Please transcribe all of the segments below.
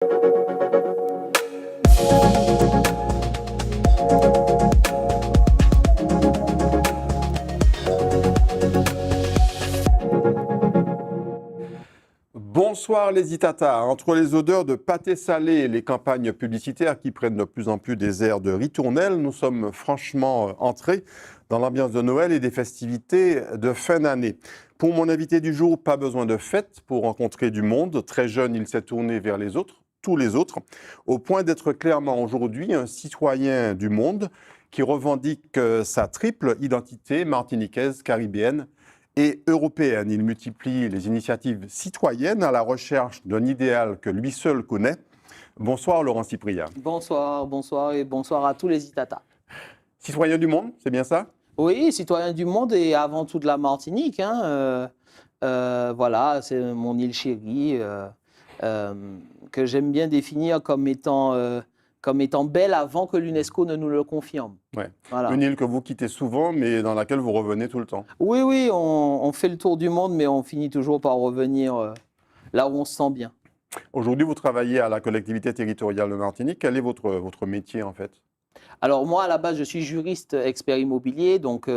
Bonsoir les Itata. Entre les odeurs de pâté salé et les campagnes publicitaires qui prennent de plus en plus des airs de ritournelle, nous sommes franchement entrés dans l'ambiance de Noël et des festivités de fin d'année. Pour mon invité du jour, pas besoin de fête pour rencontrer du monde. Très jeune, il s'est tourné vers les autres, tous les autres, au point d'être clairement aujourd'hui un citoyen du monde qui revendique sa triple identité martiniquaise, caribéenne et européenne. Il multiplie les initiatives citoyennes à la recherche d'un idéal que lui seul connaît. Bonsoir Laurent Cyprien. Bonsoir, bonsoir et bonsoir à tous les Itata. Citoyen du monde, c'est bien ça? Oui, citoyen du monde et avant tout de la Martinique. Voilà, c'est mon île chérie que j'aime bien définir comme étant belle avant que l'UNESCO ne nous le confirme. Ouais. Voilà. Une île que vous quittez souvent, mais dans laquelle vous revenez tout le temps. Oui, oui, on fait le tour du monde, mais on finit toujours par revenir là où on se sent bien. Aujourd'hui, vous travaillez à la collectivité territoriale de Martinique. Quel est votre métier en fait? Alors moi, à la base, je suis juriste expert immobilier, donc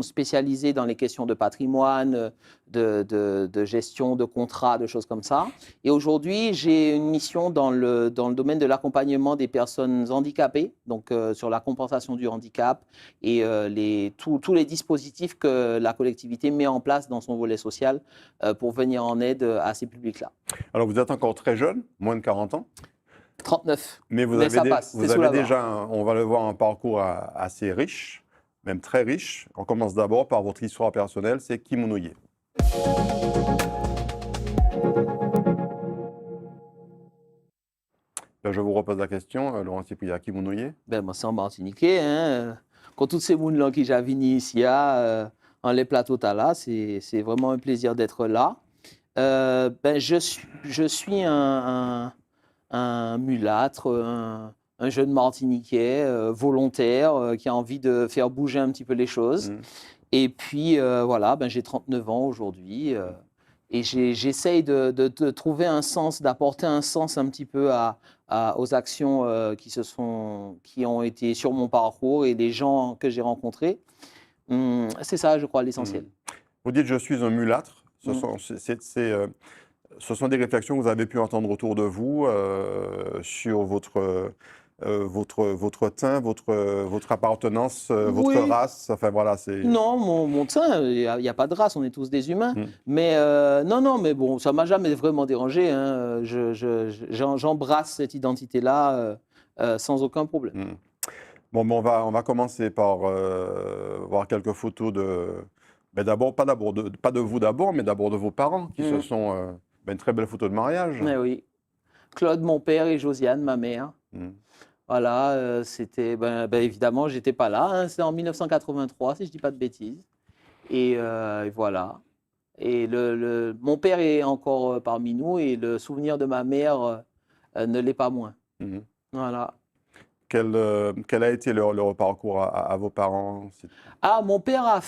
spécialisé dans les questions de patrimoine, de gestion de contrats, de choses comme ça. Et aujourd'hui, j'ai une mission dans le domaine de l'accompagnement des personnes handicapées, donc sur la compensation du handicap et tous les dispositifs que la collectivité met en place dans son volet social pour venir en aide à ces publics-là. Alors vous êtes encore très jeune, moins de 40 ans. 39. Mais vous avez déjà, on va le voir, un parcours assez riche, même très riche. On commence d'abord par votre histoire personnelle, c'est Kimunouye. Je vous repose la question, Laurent Cyprien, Kimunouye. Moi, c'est en Martiniquais. Quand tous ces gens qui j'avine ici, en les plateaux là, c'est vraiment un plaisir d'être là. Je suis un mulâtre, un jeune Martiniquais volontaire qui a envie de faire bouger un petit peu les choses. Et puis, voilà, j'ai 39 ans aujourd'hui et j'essaye de trouver un sens, d'apporter un sens un petit peu aux actions qui ont été sur mon parcours et les gens que j'ai rencontrés. C'est ça, je crois, l'essentiel. Vous dites « je suis un mulâtre ». Ce sont des réflexions que vous avez pu entendre autour de vous sur votre teint, votre appartenance, votre race. Enfin, voilà, non, mon teint, il n'y a pas de race, on est tous des humains. Mais non, mais bon, ça ne m'a jamais vraiment dérangé. J'embrasse cette identité-là sans aucun problème. Bon, on va commencer par voir quelques photos de... d'abord, pas de vous d'abord, mais d'abord de vos parents qui se sont... une très belle photo de mariage. Mais oui. Claude, mon père, et Josiane, ma mère. Voilà, c'était... évidemment, j'étais pas là. C'était en 1983, si je dis pas de bêtises. Et voilà. Et mon père est encore parmi nous et le souvenir de ma mère ne l'est pas moins. Voilà. Quel a été leur parcours à vos parents? Mon père a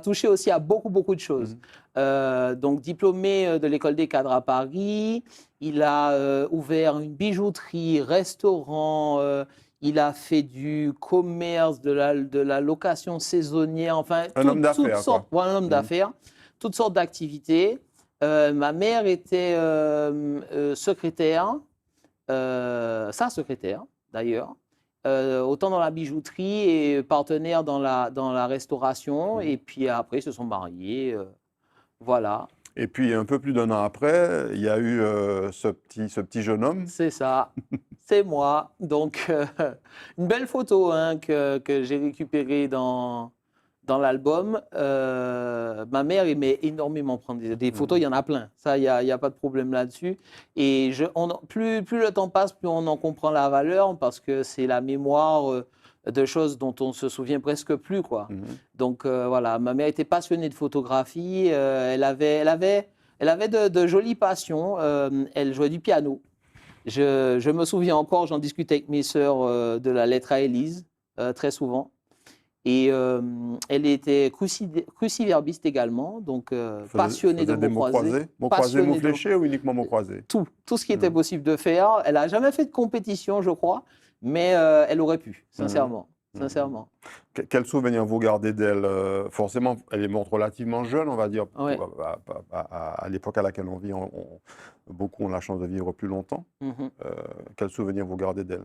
touché aussi à beaucoup de choses. Donc, diplômé de l'école des cadres à Paris, il a ouvert une bijouterie, restaurant, il a fait du commerce, de la location saisonnière, enfin, un homme d'affaires, toutes sortes d'activités. Ma mère était secrétaire, sa secrétaire d'ailleurs, autant dans la bijouterie et partenaire dans la restauration. Et puis après, ils se sont mariés. Voilà. Et puis, un peu plus d'un an après, il y a eu ce petit jeune homme. C'est ça, c'est moi. Donc, une belle photo que j'ai récupérée dans l'album. Ma mère aimait énormément prendre des photos, il y en a plein. Ça, il n'y a pas de problème là-dessus. Et plus le temps passe, plus on en comprend la valeur parce que c'est la mémoire de choses dont on se souvient presque plus, quoi. Donc voilà, ma mère était passionnée de photographie. Elle avait de jolies passions. Elle jouait du piano. Je me souviens encore, j'en discutais avec mes sœurs de la lettre à Élise très souvent. Et elle était cruciverbiste également, donc passionnée de des mots croisés. Mots croisés, mots fléchés ou uniquement mots croisés? Tout ce qui était possible de faire. Elle n'a jamais fait de compétition, je crois, mais elle aurait pu, sincèrement. Sincèrement. Quel souvenir vous gardez d'elle? Forcément, elle est morte relativement jeune, on va dire. Ouais. À l'époque à laquelle on vit, beaucoup ont la chance de vivre plus longtemps. Quel souvenir vous gardez d'elle?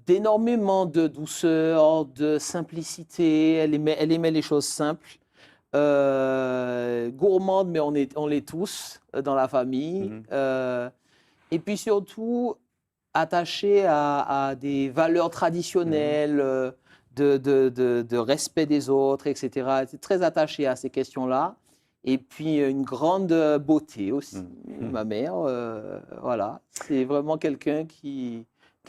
D'énormément de douceur, de simplicité. Elle aimait les choses simples. Gourmande, mais on l'est tous dans la famille. Et puis surtout, attachée à des valeurs traditionnelles, de respect des autres, etc. Elle était très attachée à ces questions-là. Et puis une grande beauté aussi, ma mère. Voilà, c'est vraiment quelqu'un qui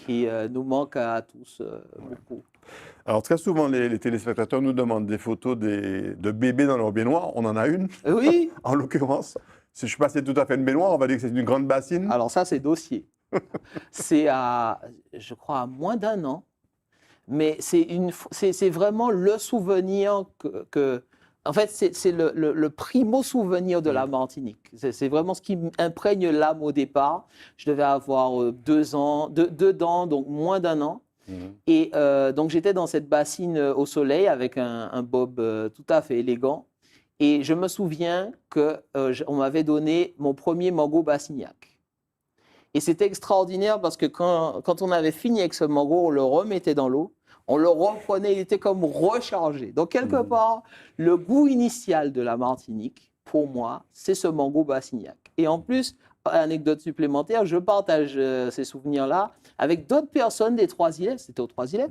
nous manque à tous beaucoup. Alors très souvent, les téléspectateurs nous demandent des photos de bébés dans leur baignoire. On en a une, Oui. en l'occurrence. Si je ne sais pas si c'est tout à fait une baignoire, on va dire que c'est une grande bassine. Alors ça, c'est dossier. C'est je crois, à moins d'1 an. Mais c'est vraiment le souvenir en fait, c'est le primo souvenir de la Martinique. C'est vraiment ce qui imprègne l'âme au départ. Je devais avoir 2 ans, 2 ans, donc moins d'1 an. Et donc j'étais dans cette bassine au soleil avec un bob tout à fait élégant. Et je me souviens qu'on m'avait donné mon premier mango bassignac. Et c'était extraordinaire parce que quand on avait fini avec ce mango, on le remettait dans l'eau, on le reprenait, il était comme rechargé. Donc quelque part, le goût initial de la Martinique, pour moi, c'est ce mango bassignac. Et en plus, anecdote supplémentaire, je partage ces souvenirs-là avec d'autres personnes des Trois-Îlets, c'était aux Trois-Îlets,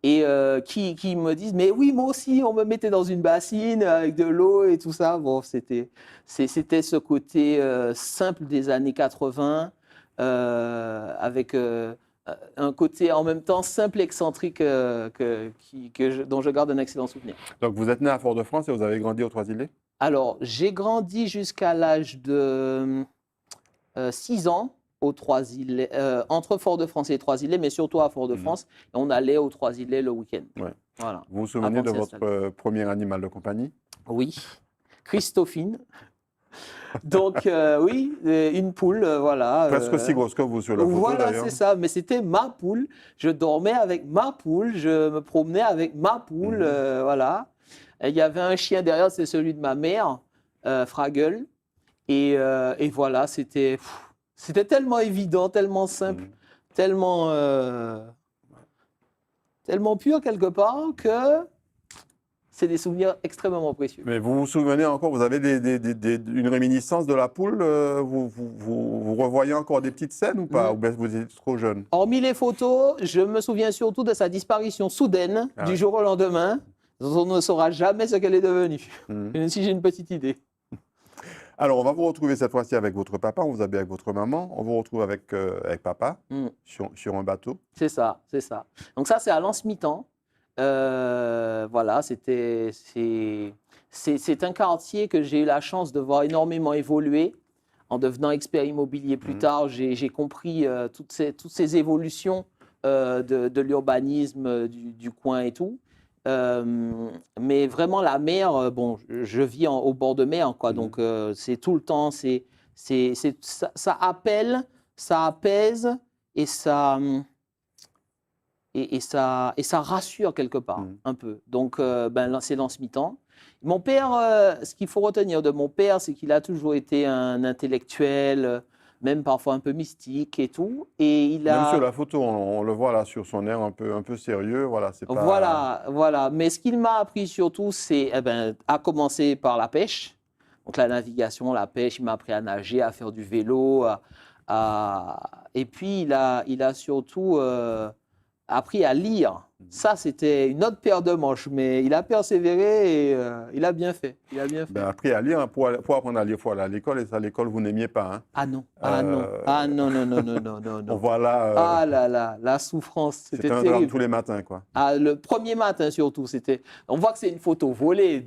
et qui me disent, mais oui, moi aussi, on me mettait dans une bassine avec de l'eau et tout ça. Bon, c'était ce côté simple des années 80, avec un côté en même temps simple, excentrique, dont je garde un excellent souvenir. Donc vous êtes né à Fort-de-France et vous avez grandi aux Trois-Îlets? Alors, j'ai grandi jusqu'à l'âge de 6 ans aux Trois-Îlets, entre Fort-de-France et Trois-Îlets, mais surtout à Fort-de-France. Et on allait aux Trois-Îlets le week-end. Ouais. Voilà. Vous vous souvenez de votre premier animal de compagnie? Oui, Christophine. Donc, oui, une poule, voilà. Presque aussi grosse que vous sur la photo, voilà, d'ailleurs. c'est ça. Mais c'était ma poule. Je dormais avec ma poule. Je me promenais avec ma poule. Voilà. Et il y avait un chien derrière, c'est celui de ma mère, Fraggle. Et voilà, c'était tellement évident, tellement simple, tellement pur quelque part que c'est des souvenirs extrêmement précieux. Mais vous vous souvenez encore, vous avez une réminiscence de la poule? Vous revoyez encore des petites scènes ou pas? Ou bien vous êtes trop jeune? Hormis les photos, je me souviens surtout de sa disparition soudaine du jour au lendemain, dont on ne saura jamais ce qu'elle est devenue, même si j'ai une petite idée. Alors, on va vous retrouver cette fois-ci avec votre papa, on vous a bien avec votre maman, on vous retrouve avec papa sur un bateau. C'est ça, c'est ça. Donc ça, c'est à Lens-Mitan. Voilà, c'est un quartier que j'ai eu la chance de voir énormément évoluer. En devenant expert immobilier plus tard, j'ai compris toutes ces évolutions de l'urbanisme du coin et tout. Mais vraiment, la mer, bon, je vis au bord de mer, quoi, donc c'est tout le temps, ça appelle, ça apaise et ça rassure quelque part, un peu. Donc, c'est Lens-Mitan. Mon père, ce qu'il faut retenir de mon père, c'est qu'il a toujours été un intellectuel, même parfois un peu mystique et tout. Et Même sur la photo, on le voit là sur son air un peu sérieux. Voilà, c'est pas... Voilà. Mais ce qu'il m'a appris surtout, c'est à commencer par la pêche. Donc la navigation, la pêche, il m'a appris à nager, à faire du vélo. Et puis, il a surtout appris à lire. Ça, c'était une autre paire de manches, mais il a persévéré et il a bien fait. Appris à lire, pour apprendre à lire, il faut aller à l'école, et ça, à l'école, vous n'aimiez pas. Hein. Ah non, non. On voit là... Ah là là, la souffrance, c'était un drame tous les matins, quoi. Ah, le premier matin surtout, on voit que c'est une photo volée,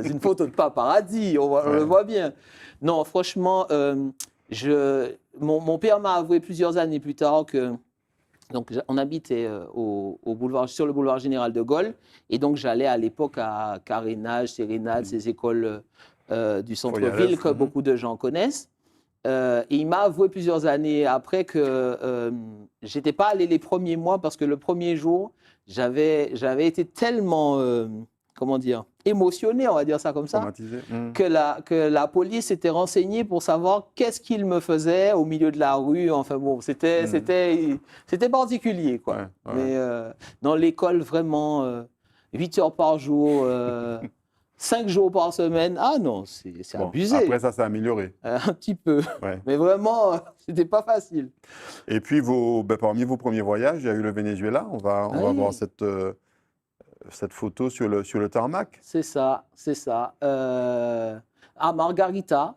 une photo de paparazzi, on le voit bien. Non, franchement, mon père m'a avoué plusieurs années plus tard que Donc, on habitait sur le boulevard Général de Gaulle. Et donc, j'allais à l'époque à Carénage, Sérénade, ces écoles du centre-ville que beaucoup de gens connaissent. Et il m'a avoué plusieurs années après que je n'étais pas allé les premiers mois parce que le premier jour, j'avais été tellement, comment dire, émotionné, on va dire ça comme ça, que la police s'était renseignée pour savoir qu'est-ce qu'il me faisait au milieu de la rue. Enfin bon, c'était particulier, quoi. Ouais. Mais dans l'école, vraiment, 8 heures par jour, 5 jours par semaine, ah non, c'est abusé. Après ça s'est amélioré. Un petit peu. Ouais. Mais vraiment, c'était pas facile. Et puis, parmi vos premiers voyages, il y a eu le Venezuela. On va voir cette photo sur le tarmac. C'est ça, c'est ça. À Margarita,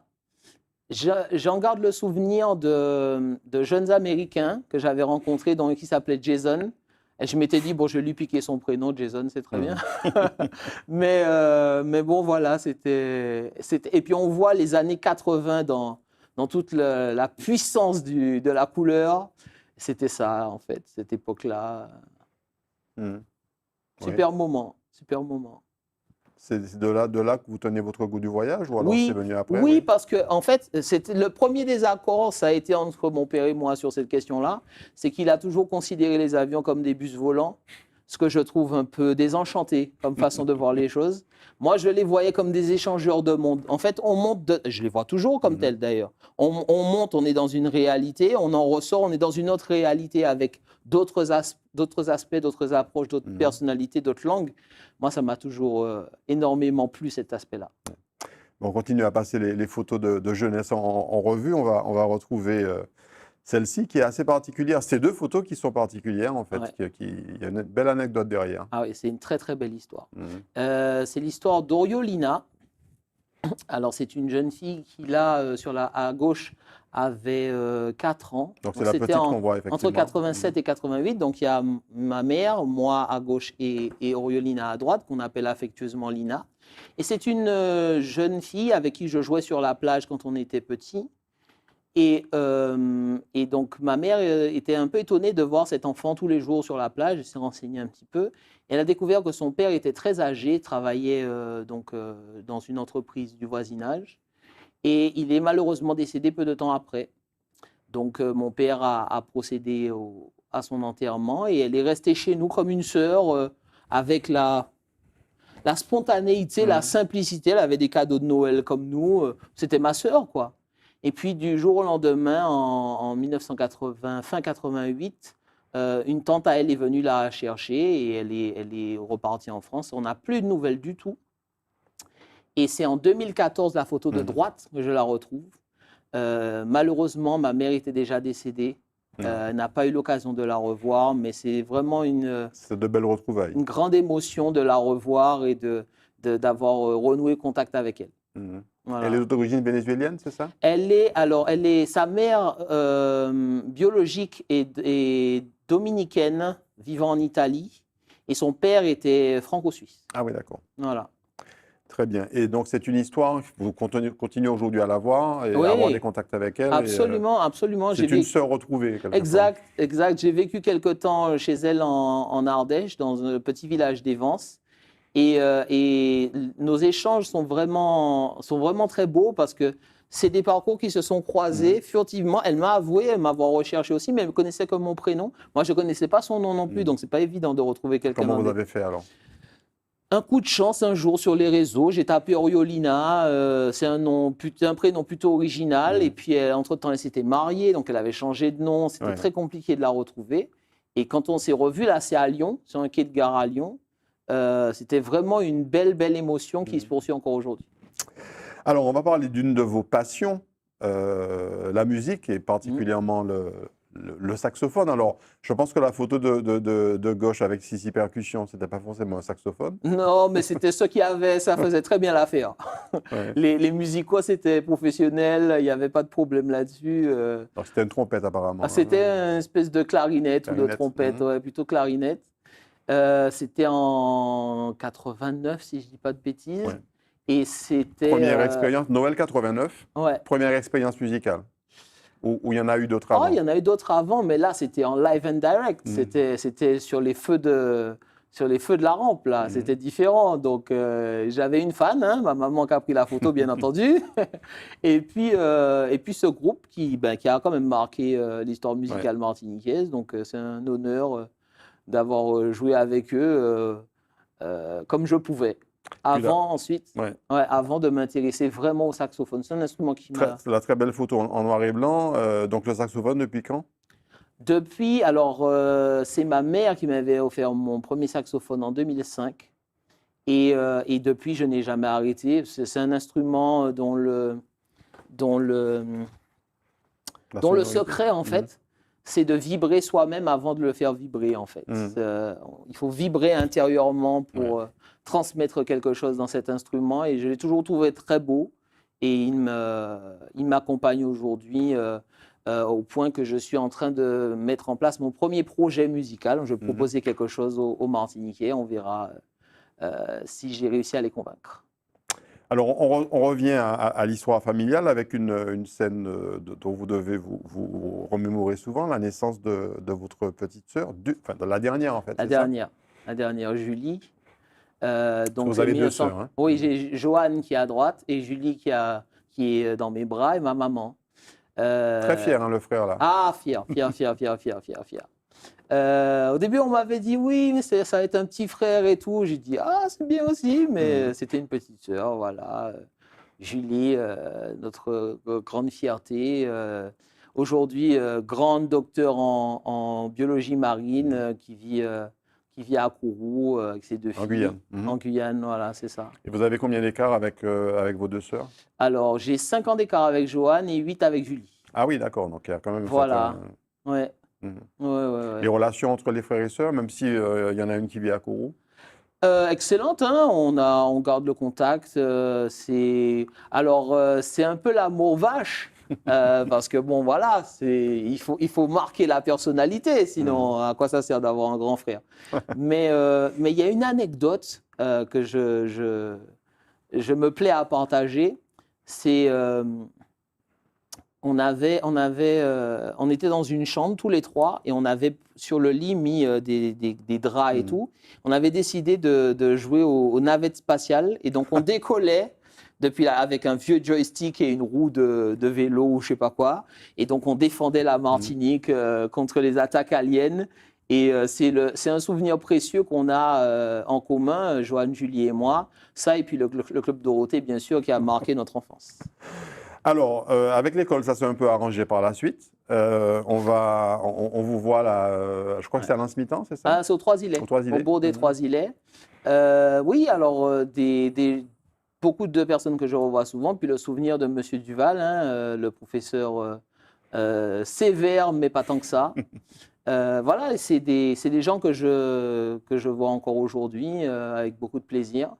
j'en garde le souvenir de jeunes Américains que j'avais rencontrés, qui s'appelaient Jason. Et je m'étais dit, bon, je vais lui piquer son prénom, Jason, c'est très bien. mais bon, voilà, c'était... Et puis, on voit les années 80 dans toute la puissance de la couleur. C'était ça, en fait, cette époque-là. Super moment, super moment. C'est de là que vous tenez votre goût du voyage ou alors c'est venu après? Oui, parce que en fait, c'était le premier désaccord, ça a été entre mon père et moi sur cette question-là, c'est qu'il a toujours considéré les avions comme des bus volants, ce que je trouve un peu désenchanté comme façon de voir les choses. Moi, je les voyais comme des échangeurs de monde. En fait, on monte, je les vois toujours comme tels d'ailleurs. On monte, on est dans une réalité, on en ressort, on est dans une autre réalité avec d'autres aspects, d'autres approches, d'autres personnalités, d'autres langues. Moi, ça m'a toujours énormément plu cet aspect-là. On continue à passer les photos de jeunesse en revue. On va retrouver celle-ci qui est assez particulière. Ces deux photos qui sont particulières, en fait. Ouais. Il y a une belle anecdote derrière. Ah oui, c'est une très, très belle histoire. C'est l'histoire d'Oriolina. Alors, c'est une jeune fille qui, là, à gauche, avait 4 ans. Donc, c'est la petite qu'on voit, effectivement. Entre 87 et 88. Donc, il y a ma mère, moi à gauche et Oriolina à droite, qu'on appelle affectueusement Lina. Et c'est une jeune fille avec qui je jouais sur la plage quand on était petit. Et donc, ma mère était un peu étonnée de voir cet enfant tous les jours sur la plage. Elle s'est renseignée un petit peu. Elle a découvert que son père était très âgé, travaillait dans une entreprise du voisinage. Et il est malheureusement décédé peu de temps après. Donc, mon père a procédé à son enterrement et elle est restée chez nous comme une sœur avec la spontanéité, la simplicité. Elle avait des cadeaux de Noël comme nous. C'était ma sœur, quoi. Et puis, du jour au lendemain, en 1980, fin 88, une tante à elle est venue la chercher et elle est repartie en France. On n'a plus de nouvelles du tout. Et c'est en 2014, la photo de droite, que je la retrouve. Malheureusement, ma mère était déjà décédée. Elle n'a pas eu l'occasion de la revoir, mais c'est vraiment c'est de belles retrouvailles. Une grande émotion de la revoir et d'avoir renoué contact avec elle. Voilà. Elle est d'origine vénézuélienne, c'est ça? Sa mère biologique est dominicaine, vivant en Italie, et son père était franco-suisse. Ah oui, d'accord. Voilà. Très bien. Et donc, c'est une histoire, vous continuez aujourd'hui à la voir et à avoir des contacts avec elle. Absolument, absolument. C'est une sœur retrouvée. Exact. J'ai vécu quelque temps chez elle en Ardèche, dans un petit village d'Evance. Et nos échanges sont vraiment très beaux parce que c'est des parcours qui se sont croisés furtivement. Elle m'a avoué m'avoir recherché aussi, mais elle me connaissait comme mon prénom. Moi, je ne connaissais pas son nom non plus, donc ce n'est pas évident de retrouver quelqu'un. Comment vous avez fait alors? Un coup de chance, un jour sur les réseaux, j'ai tapé Oriolina, c'est un prénom plutôt original, et puis entre-temps elle s'était mariée, donc elle avait changé de nom, c'était très compliqué de la retrouver. Et quand on s'est revus, là c'est à Lyon, sur un quai de gare à Lyon, c'était vraiment une belle émotion qui se poursuit encore aujourd'hui. Alors on va parler d'une de vos passions, la musique, et particulièrement le saxophone. Alors, je pense que la photo de gauche avec Sissi Percussion, c'était pas forcément un saxophone. Non, mais c'était ceux qui avaient, ça faisait très bien l'affaire. Les musicos, c'était professionnel, il n'y avait pas de problème là-dessus. Donc, c'était une trompette apparemment. C'était une espèce de clarinette ou de trompette, plutôt clarinette. C'était en 89, si je ne dis pas de bêtises. Et c'était... Première expérience, Noël 89, première expérience musicale. Ou il y en a eu d'autres Oh, avant? il y en a eu d'autres avant, mais là, c'était en live and direct. C'était sur les feux de la rampe, là. C'était différent. Donc, j'avais une fan, hein, ma maman qui a pris la photo, bien entendu. Et puis ce groupe qui a quand même marqué l'histoire musicale martiniquaise. Donc, c'est un honneur d'avoir joué avec eux comme je pouvais. Avant de m'intéresser vraiment au saxophone. C'est un instrument qui m'a... La très belle photo en noir et blanc. Donc le saxophone, depuis quand? Depuis, alors, c'est ma mère qui m'avait offert mon premier saxophone en 2005. Et depuis, je n'ai jamais arrêté. C'est un instrument dont le secret, en fait, c'est de vibrer soi-même avant de le faire vibrer, en fait. Il faut vibrer intérieurement pour transmettre quelque chose dans cet instrument. Et je l'ai toujours trouvé très beau. Et il m'accompagne aujourd'hui au point que je suis en train de mettre en place mon premier projet musical. Je vais proposer quelque chose aux Martiniquais. On verra si j'ai réussi à les convaincre. Alors, on revient à l'histoire familiale avec une scène dont vous devez vous remémorer souvent, la naissance de votre petite sœur, enfin de la dernière en fait. La dernière, Julie. Donc vous avez deux sœurs. Hein? Oui, j'ai Joanne qui est à droite et Julie qui est dans mes bras et ma maman. Très fier, hein, le frère là. Ah, fier. Au début, on m'avait dit oui, mais ça va être un petit frère et tout. J'ai dit ah, c'est bien aussi, mais c'était une petite sœur, voilà. Julie, notre grande fierté. Aujourd'hui, grande docteure en biologie marine qui vit à Kourou avec ses deux filles. En Guyane. En Guyane, voilà, c'est ça. Et vous avez combien d'écart avec vos deux sœurs? Alors, j'ai 5 ans d'écart avec Joanne et 8 avec Julie. Ah oui, d'accord. Donc, il y a quand même... Voilà, ouais. Les relations entre les frères et sœurs, même s'il y en a une qui vit à Kourou? Excellente, hein, on garde le contact. C'est un peu l'amour vache. Parce que bon, voilà, il faut marquer la personnalité, sinon à quoi ça sert d'avoir un grand frère? Mais il y a une anecdote que je me plais à partager. C'est on était dans une chambre tous les trois et on avait sur le lit mis des draps et tout. On avait décidé de jouer aux navettes spatiales et donc on décollait avec un vieux joystick et une roue de vélo ou je sais pas quoi. Et donc on défendait la Martinique contre les attaques aliens. Et c'est un souvenir précieux qu'on a en commun, Joanne, Julie et moi. Ça et puis le Club Dorothée, bien sûr, qui a marqué notre enfance. Alors, avec l'école, ça s'est un peu arrangé par la suite. On vous voit là, je crois que c'est à l'Anse-Mitan, c'est ça? Ah, c'est aux Trois-Îlets, au bord des Trois-Îlets. Oui, alors, beaucoup de personnes que je revois souvent, puis le souvenir de Monsieur Duval, hein, le professeur sévère, mais pas tant que ça. Voilà, c'est des gens que je vois encore aujourd'hui avec beaucoup de plaisir,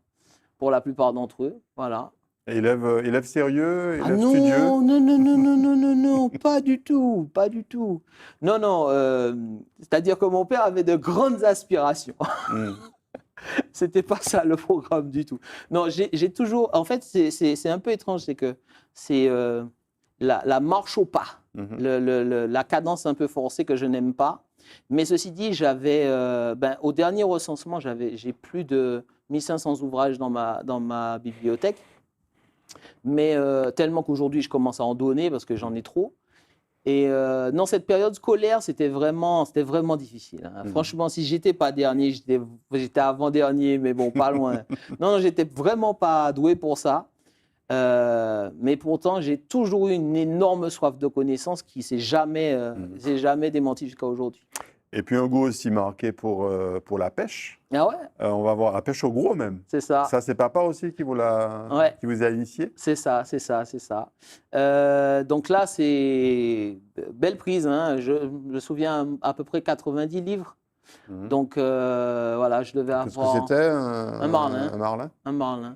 pour la plupart d'entre eux. Voilà. Élève sérieux, élève non, studieux? Non, pas du tout, pas du tout. Non, c'est-à-dire que mon père avait de grandes aspirations. C'était pas ça le programme du tout. Non, j'ai toujours... En fait, c'est un peu étrange, c'est que c'est la marche au pas, la cadence un peu forcée que je n'aime pas. Mais ceci dit, au dernier recensement, j'ai plus de 1500 ouvrages dans ma bibliothèque. Mais tellement qu'aujourd'hui, je commence à en donner parce que j'en ai trop. Et non, cette période scolaire, c'était vraiment difficile. Hein. Franchement, si j'étais pas dernier, j'étais avant-dernier, mais bon, pas loin. Non, j'étais vraiment pas doué pour ça. Mais pourtant, j'ai toujours eu une énorme soif de connaissances qui s'est jamais démentie jusqu'à aujourd'hui. Et puis un goût aussi marqué pour la pêche. Ah ouais? On va voir la pêche au gros même. C'est ça. Ça, c'est papa aussi qui vous a initié? C'est ça. Donc là, c'est belle prise. Hein. Je me souviens à peu près 90 livres. Donc voilà, je devais avoir... Qu'est-ce que c'était? Un marlin. Un marlin.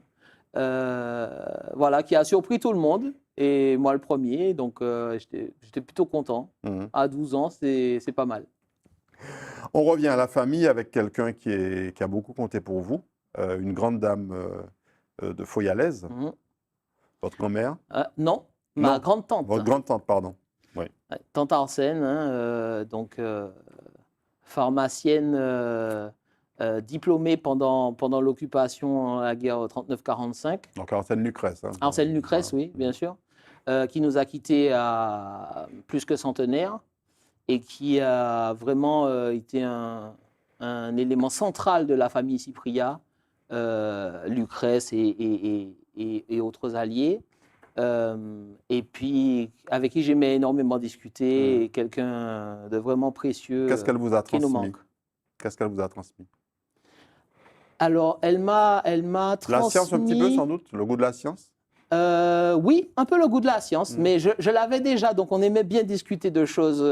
Voilà, qui a surpris tout le monde. Et moi, le premier. Donc j'étais plutôt content. À 12 ans, c'est pas mal. On revient à la famille avec quelqu'un qui a beaucoup compté pour vous, une grande dame de Foyalaise, votre grand-mère. Non, ma grande-tante. Votre grande-tante, pardon. Oui. Ouais, tante Arsène, hein, donc pharmacienne diplômée pendant l'occupation, la guerre 39-45. Donc Arsène Lucrèce. Hein. Arsène Lucrèce, oui, bien sûr, qui nous a quittés à plus que centenaire et qui a vraiment été un élément central de la famille Cypria, Lucrèce et autres alliés. Et puis, avec qui j'aimais énormément discuter, et quelqu'un de vraiment précieux. Qu'est-ce qu'elle vous a qui nous transmis? manque. Qu'est-ce qu'elle vous a transmis? Alors, elle m'a transmis... La science un petit peu, sans doute? Le goût de la science? Oui, un peu le goût de la science, mais je l'avais déjà, donc on aimait bien discuter de choses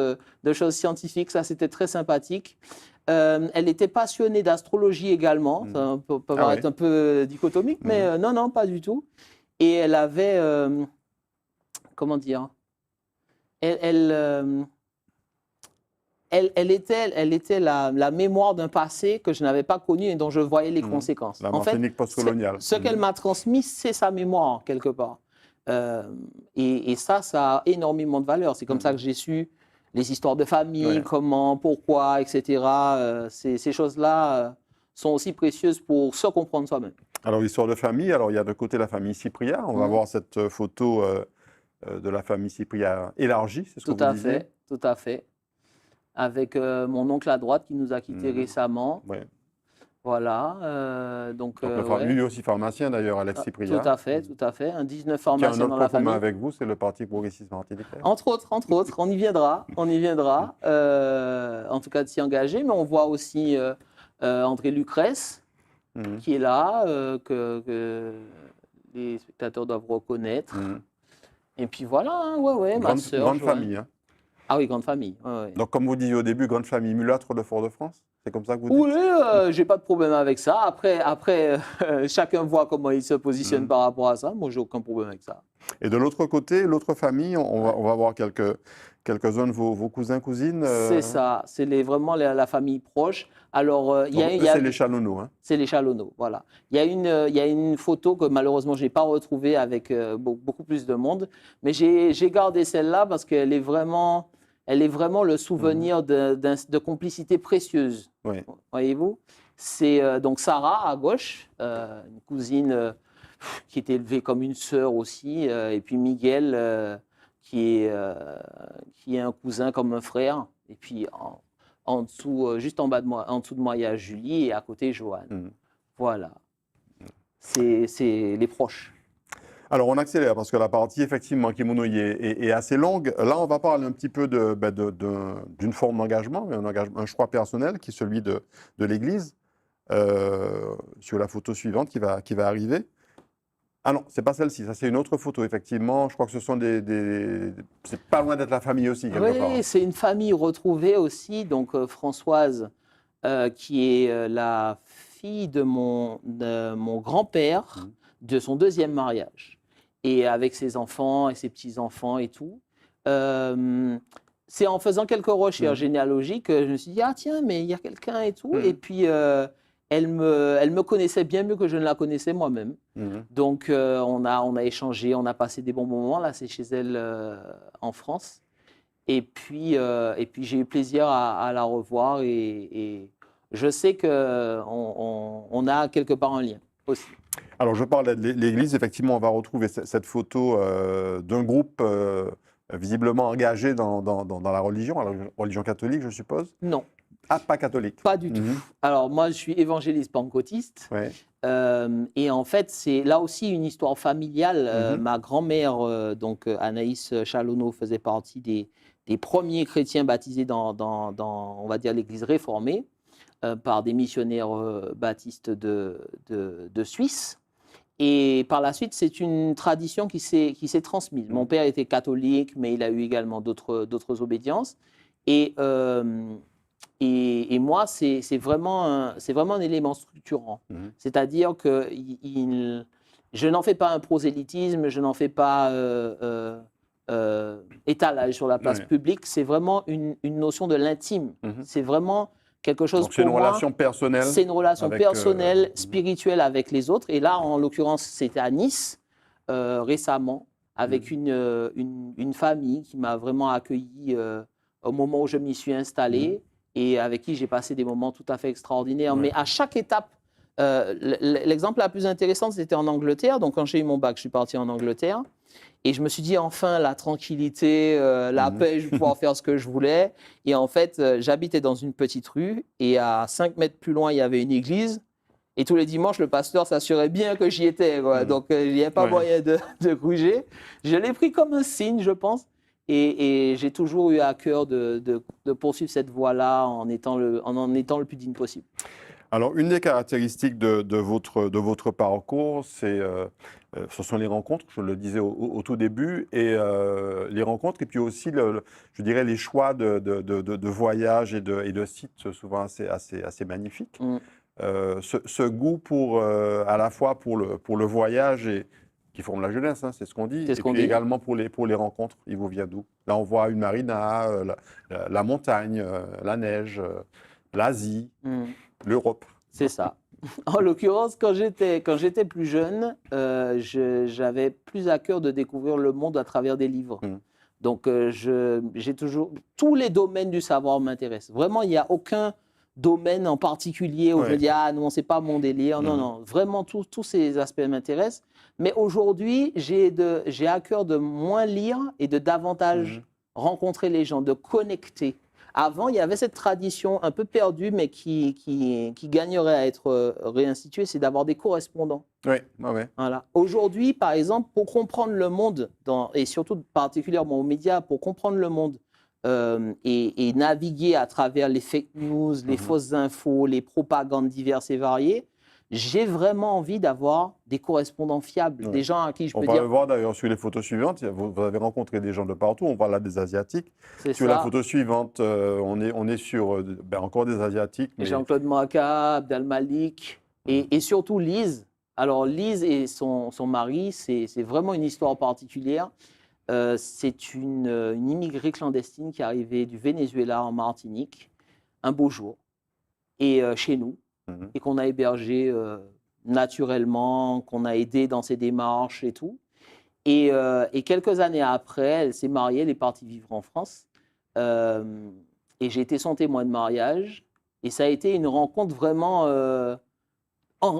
scientifiques, ça c'était très sympathique. Elle était passionnée d'astrologie également, ça peut paraître un peu dichotomique, mais non, pas du tout. Et elle avait, comment dire, elle était la mémoire d'un passé que je n'avais pas connu et dont je voyais les conséquences. La en fait, Martinique postcoloniale. Ce qu'elle m'a transmis, c'est sa mémoire, quelque part. Et ça a énormément de valeur. C'est comme ça que j'ai su les histoires de famille, comment, pourquoi, etc. Ces choses-là sont aussi précieuses pour se comprendre soi-même. Alors, histoire de famille, alors il y a de côté la famille Cypria. On va voir cette photo de la famille Cypria élargie, c'est ce que vous disiez. Tout à fait. Avec mon oncle à droite qui nous a quittés récemment. Ouais. Voilà. Donc lui aussi pharmacien d'ailleurs, Alex Cypria. Tout à fait. Un 19 pharmacien dans la famille. Qui a un autre point commun avec vous, c'est le Parti progressiste martiniquais. Entre autres, on y viendra. En tout cas, de s'y engager. Mais on voit aussi André Lucrèce, qui est là, que les spectateurs doivent reconnaître. Et puis voilà, hein, ma sœur. Grande famille. Hein. Ah oui, grande famille. Ouais. Donc, comme vous disiez au début, grande famille mulâtre de Fort-de-France, c'est comme ça que vous dites? Oui, j'ai pas de problème avec ça. Après chacun voit comment il se positionne par rapport à ça. Moi, j'ai aucun problème avec ça. Et de l'autre côté, l'autre famille, on va voir quelques-uns de vos cousins, cousines. C'est ça, c'est vraiment la famille proche. Alors, c'est les Chalonneaux. Hein. C'est les Chalonneaux, voilà. Il y a une photo que malheureusement, je n'ai pas retrouvée avec beaucoup plus de monde, mais j'ai gardé celle-là parce qu'elle est vraiment le souvenir de complicité précieuse. Oui. Voyez-vous? C'est donc Sarah à gauche, une cousine qui est élevée comme une sœur aussi, et puis Miguel qui est un cousin comme un frère, et puis en dessous, juste en dessous de moi, il y a Julie et à côté Joanne. Voilà. C'est les proches. Alors, on accélère parce que la partie, effectivement, kimono est assez longue. Là, on va parler un petit peu d'une forme d'engagement, un choix personnel qui est celui de l'Église, sur la photo suivante qui va arriver. Ah non, c'est pas celle-ci, ça c'est une autre photo, effectivement. Je crois que ce sont c'est pas loin d'être la famille aussi, quelque part. Oui, c'est une famille retrouvée aussi. Donc, Françoise, qui est la fille de mon grand-père, de son deuxième mariage. Et avec ses enfants et ses petits-enfants et tout. C'est en faisant quelques recherches généalogiques que je me suis dit, ah tiens, mais il y a quelqu'un et tout. Et puis, elle me connaissait bien mieux que je ne la connaissais moi-même. Donc, on a échangé, on a passé des bons moments. Là, c'est chez elle en France. Et puis j'ai eu plaisir à la revoir. Et je sais qu'on a quelque part un lien aussi. Alors, je parlais de l'Église. Effectivement, on va retrouver cette photo d'un groupe visiblement engagé dans la religion, la religion catholique, je suppose? Non. Ah, pas catholique? Pas du tout. Alors, moi, je suis évangéliste pentecôtiste. Ouais. Et en fait, c'est là aussi une histoire familiale. Ma grand-mère, donc Anaïs Chalonneau, faisait partie des premiers chrétiens baptisés dans on va dire, l'Église réformée par des missionnaires baptistes de Suisse. Et par la suite, c'est une tradition qui s'est transmise. Mon père était catholique, mais il a eu également d'autres obédiences. Et moi, c'est vraiment un élément structurant. C'est-à-dire que je n'en fais pas un prosélytisme, je n'en fais pas étalage sur la place publique. C'est vraiment une notion de l'intime. C'est vraiment quelque chose. Donc, c'est une relation personnelle. C'est une relation personnelle, spirituelle avec les autres. Et là, en l'occurrence, c'était à Nice récemment. avec une famille qui m'a vraiment accueilli au moment où je m'y suis installé et avec qui j'ai passé des moments tout à fait extraordinaires. Ouais. Mais à chaque étape, l'exemple la plus intéressante, c'était en Angleterre. Donc, quand j'ai eu mon bac, je suis parti en Angleterre. Et je me suis dit, enfin, la tranquillité, la paix, je vais pouvoir faire ce que je voulais. Et en fait, j'habitais dans une petite rue. Et à 5 mètres plus loin, il y avait une église. Et tous les dimanches, le pasteur s'assurait bien que j'y étais, quoi. Donc, il n'y avait pas moyen de bouger. Je l'ai pris comme un signe, je pense. Et j'ai toujours eu à cœur de poursuivre cette voie-là en étant le plus digne possible. Alors, une des caractéristiques de votre parcours, ce sont les rencontres, je le disais au tout début, et les rencontres, et puis aussi, je dirais, les choix de voyages et de sites souvent assez magnifiques. Ce goût à la fois pour le voyage et qui forme la jeunesse, hein, c'est ce qu'on dit, C'est ce et qu'on puis dit. également pour les rencontres, il vous vient d'où? Là, on voit une marina, la montagne, la neige, l'Asie, l'Europe. C'est ça. En l'occurrence, quand j'étais plus jeune, j'avais plus à cœur de découvrir le monde à travers des livres. Donc, j'ai toujours... Tous les domaines du savoir m'intéressent. Vraiment, il n'y a aucun domaine en particulier où je me dis « Ah non, c'est pas mon délire ». Non, non. Vraiment, tous ces aspects m'intéressent. Mais aujourd'hui, j'ai à cœur de moins lire et de davantage rencontrer les gens, de connecter. Avant, il y avait cette tradition un peu perdue, mais qui gagnerait à être réinstituée, c'est d'avoir des correspondants. Oui. Voilà. Aujourd'hui, par exemple, pour comprendre le monde, et surtout particulièrement aux médias, pour comprendre le monde et naviguer à travers les fake news, les fausses infos, les propagandes diverses et variées, j'ai vraiment envie d'avoir des correspondants fiables, des gens à qui je peux dire... On va le voir d'ailleurs sur les photos suivantes, vous avez rencontré des gens de partout, on parle là des Asiatiques. Sur la photo suivante, on est sur encore des Asiatiques. Mais... Jean-Claude Moaka, Abdel Malik et surtout Lise. Alors Lise et son mari, c'est vraiment une histoire particulière. C'est une immigrée clandestine qui est arrivée du Venezuela en Martinique un beau jour et chez nous et qu'on a hébergé naturellement, qu'on a aidé dans ses démarches et tout. Et quelques années après, elle s'est mariée, elle est partie vivre en France. Et j'ai été son témoin de mariage. Et ça a été une rencontre vraiment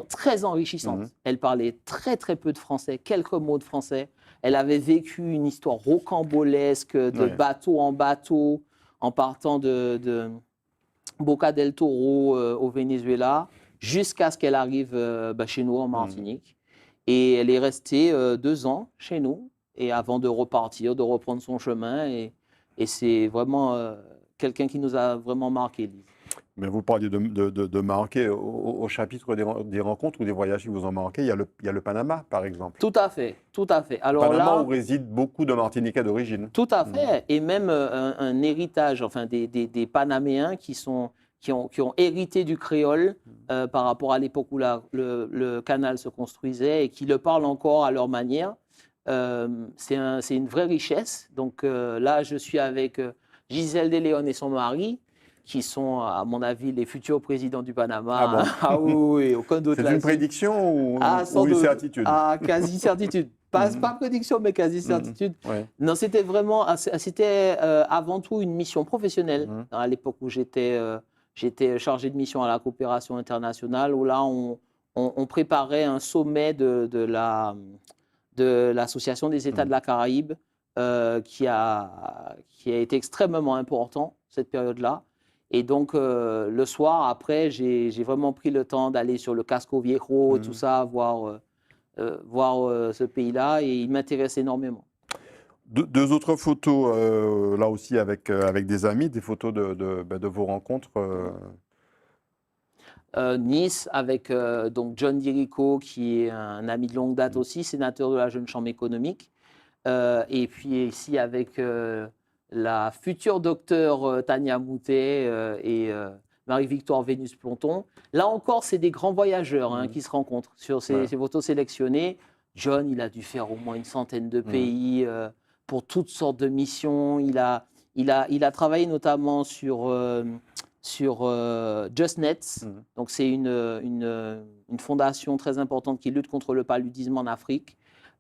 très enrichissante. Elle parlait très très peu de français, quelques mots de français. Elle avait vécu une histoire rocambolesque de bateau en bateau en partant de Boca del Toro au Venezuela jusqu'à ce qu'elle arrive chez nous en Martinique. Et elle est restée 2 ans chez nous et avant de repartir, de reprendre son chemin. Et c'est vraiment quelqu'un qui nous a vraiment marqué. Mais vous parliez de marquer au chapitre des rencontres ou des voyages qui vous ont marqué. Il y a le Panama, par exemple. Tout à fait, tout à fait. Alors Panama là, où résident beaucoup de Martiniquais d'origine. Tout à fait. Et même un héritage, enfin des Panaméens qui ont hérité du créole par rapport à l'époque où le canal se construisait et qui le parlent encore à leur manière. C'est une vraie richesse. Donc là, je suis avec Gisèle de Leon et son mari, qui sont, à mon avis, les futurs présidents du Panama. Ah bon? Ah oui, aucun doute là-dessus. C'est une prédiction ou sans une doute. certitude? Ah, quasi certitude. Pas prédiction, mais quasi certitude. Non, c'était vraiment, c'était avant tout une mission professionnelle. À l'époque où j'étais chargé de mission à la coopération internationale, où là, on préparait un sommet de l'Association des États de la Caraïbe, qui a été extrêmement important, cette période-là. Et donc, le soir, après, j'ai vraiment pris le temps d'aller sur le Casco Viejo, tout ça, voir ce pays-là, et il m'intéresse énormément. Deux autres photos, là aussi avec des amis, des photos de vos rencontres. Nice, avec donc John Dirico, qui est un ami de longue date aussi, sénateur de la Jeune Chambre économique. Et puis ici, avec la future docteure Tania Moutet et Marie-Victoire Vénus-Planton. Là encore, c'est des grands voyageurs qui se rencontrent sur ces photos sélectionnées. John, il a dû faire au moins une centaine de pays pour toutes sortes de missions. Il a travaillé notamment sur JustNet. Donc, c'est une fondation très importante qui lutte contre le paludisme en Afrique.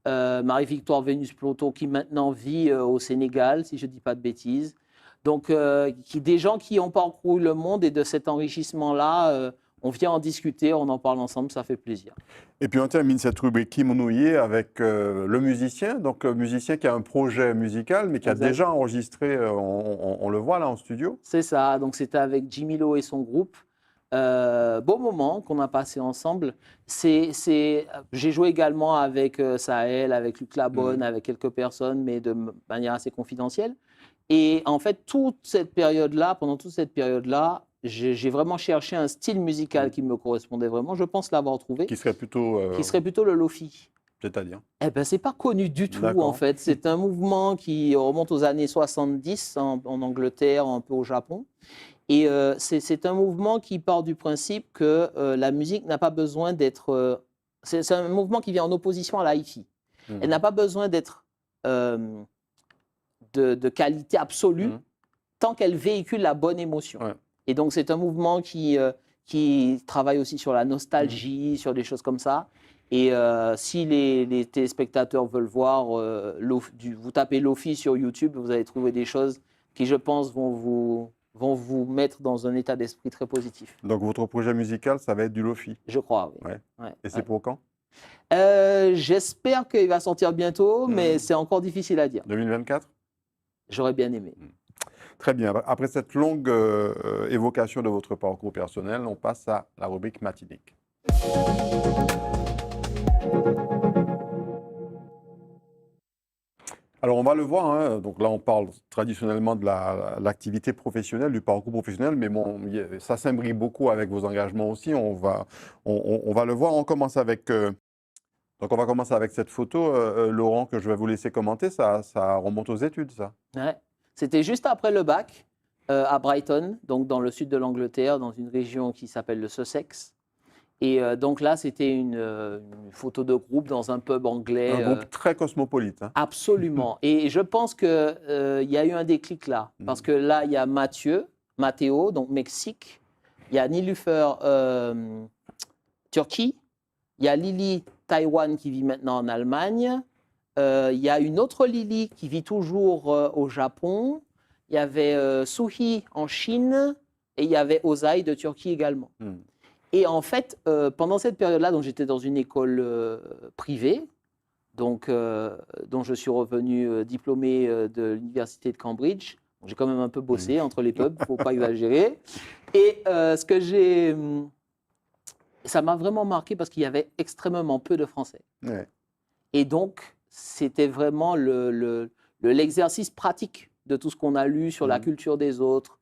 Marie-Victoire Vénus-Ploto, qui maintenant vit au Sénégal, si je ne dis pas de bêtises. Donc, des gens qui ont parcouru le monde et de cet enrichissement-là, on vient en discuter, on en parle ensemble, ça fait plaisir. Et puis on termine cette rubrique Kim Onouye avec le musicien, donc musicien qui a un projet musical, mais qui a Exact. déjà enregistré, on le voit là en studio. C'est ça, donc c'était avec Jimmy Lo et son groupe. Beau moment qu'on a passé ensemble. J'ai joué également avec Sahel, avec Luc Labonne, avec quelques personnes, mais de manière assez confidentielle. Et en fait, pendant toute cette période-là, j'ai vraiment cherché un style musical qui me correspondait vraiment. Je pense l'avoir trouvé. Qui serait plutôt... Qui serait plutôt le lofi. C'est-à-dire? Eh ben, c'est pas connu du tout, D'accord. en fait. C'est un mouvement qui remonte aux années 70 en Angleterre, un peu au Japon. Et c'est un mouvement qui part du principe que la musique n'a pas besoin d'être... c'est un mouvement qui vient en opposition à la hi-fi. Elle n'a pas besoin d'être de qualité absolue tant qu'elle véhicule la bonne émotion. Ouais. Et donc, c'est un mouvement qui travaille aussi sur la nostalgie, sur des choses comme ça. Et si les téléspectateurs veulent voir, vous tapez Lofi sur YouTube, vous allez trouver des choses qui, je pense, vont vous mettre dans un état d'esprit très positif. Donc votre projet musical, ça va être du Lofi? Je crois, oui. Ouais. Ouais, Et c'est pour quand? J'espère qu'il va sortir bientôt, mais c'est encore difficile à dire. 2024? J'aurais bien aimé. Très bien. Après cette longue évocation de votre parcours personnel, on passe à la rubrique Matinique. Alors on va le voir, hein. Donc là on parle traditionnellement de l'activité professionnelle, du parcours professionnel, mais bon, ça s'imbrique beaucoup avec vos engagements aussi. On va le voir. On commence avec, donc on va commencer avec cette photo, Laurent, que je vais vous laisser commenter. Ça remonte aux études, ça. Ouais. C'était juste après le bac, à Brighton, donc dans le sud de l'Angleterre, dans une région qui s'appelle le Sussex. Et donc là, c'était une photo de groupe dans un pub anglais. Un groupe très cosmopolite. Hein. Absolument. Et je pense qu'il y a eu un déclic là. Parce que là, il y a Matteo, donc Mexique. Il y a Niloufer, Turquie. Il y a Lily, Taïwan, qui vit maintenant en Allemagne. Il y a une autre Lily qui vit toujours au Japon. Il y avait Suhi en Chine. Et il y avait Ozai de Turquie également. Et en fait, pendant cette période-là, donc j'étais dans une école privée, donc, dont je suis revenu diplômé de l'université de Cambridge. J'ai quand même un peu bossé entre les pubs, il ne faut pas exagérer. Et ça m'a vraiment marqué parce qu'il y avait extrêmement peu de Français. Ouais. Et donc, c'était vraiment l'exercice pratique de tout ce qu'on a lu sur la culture des autres,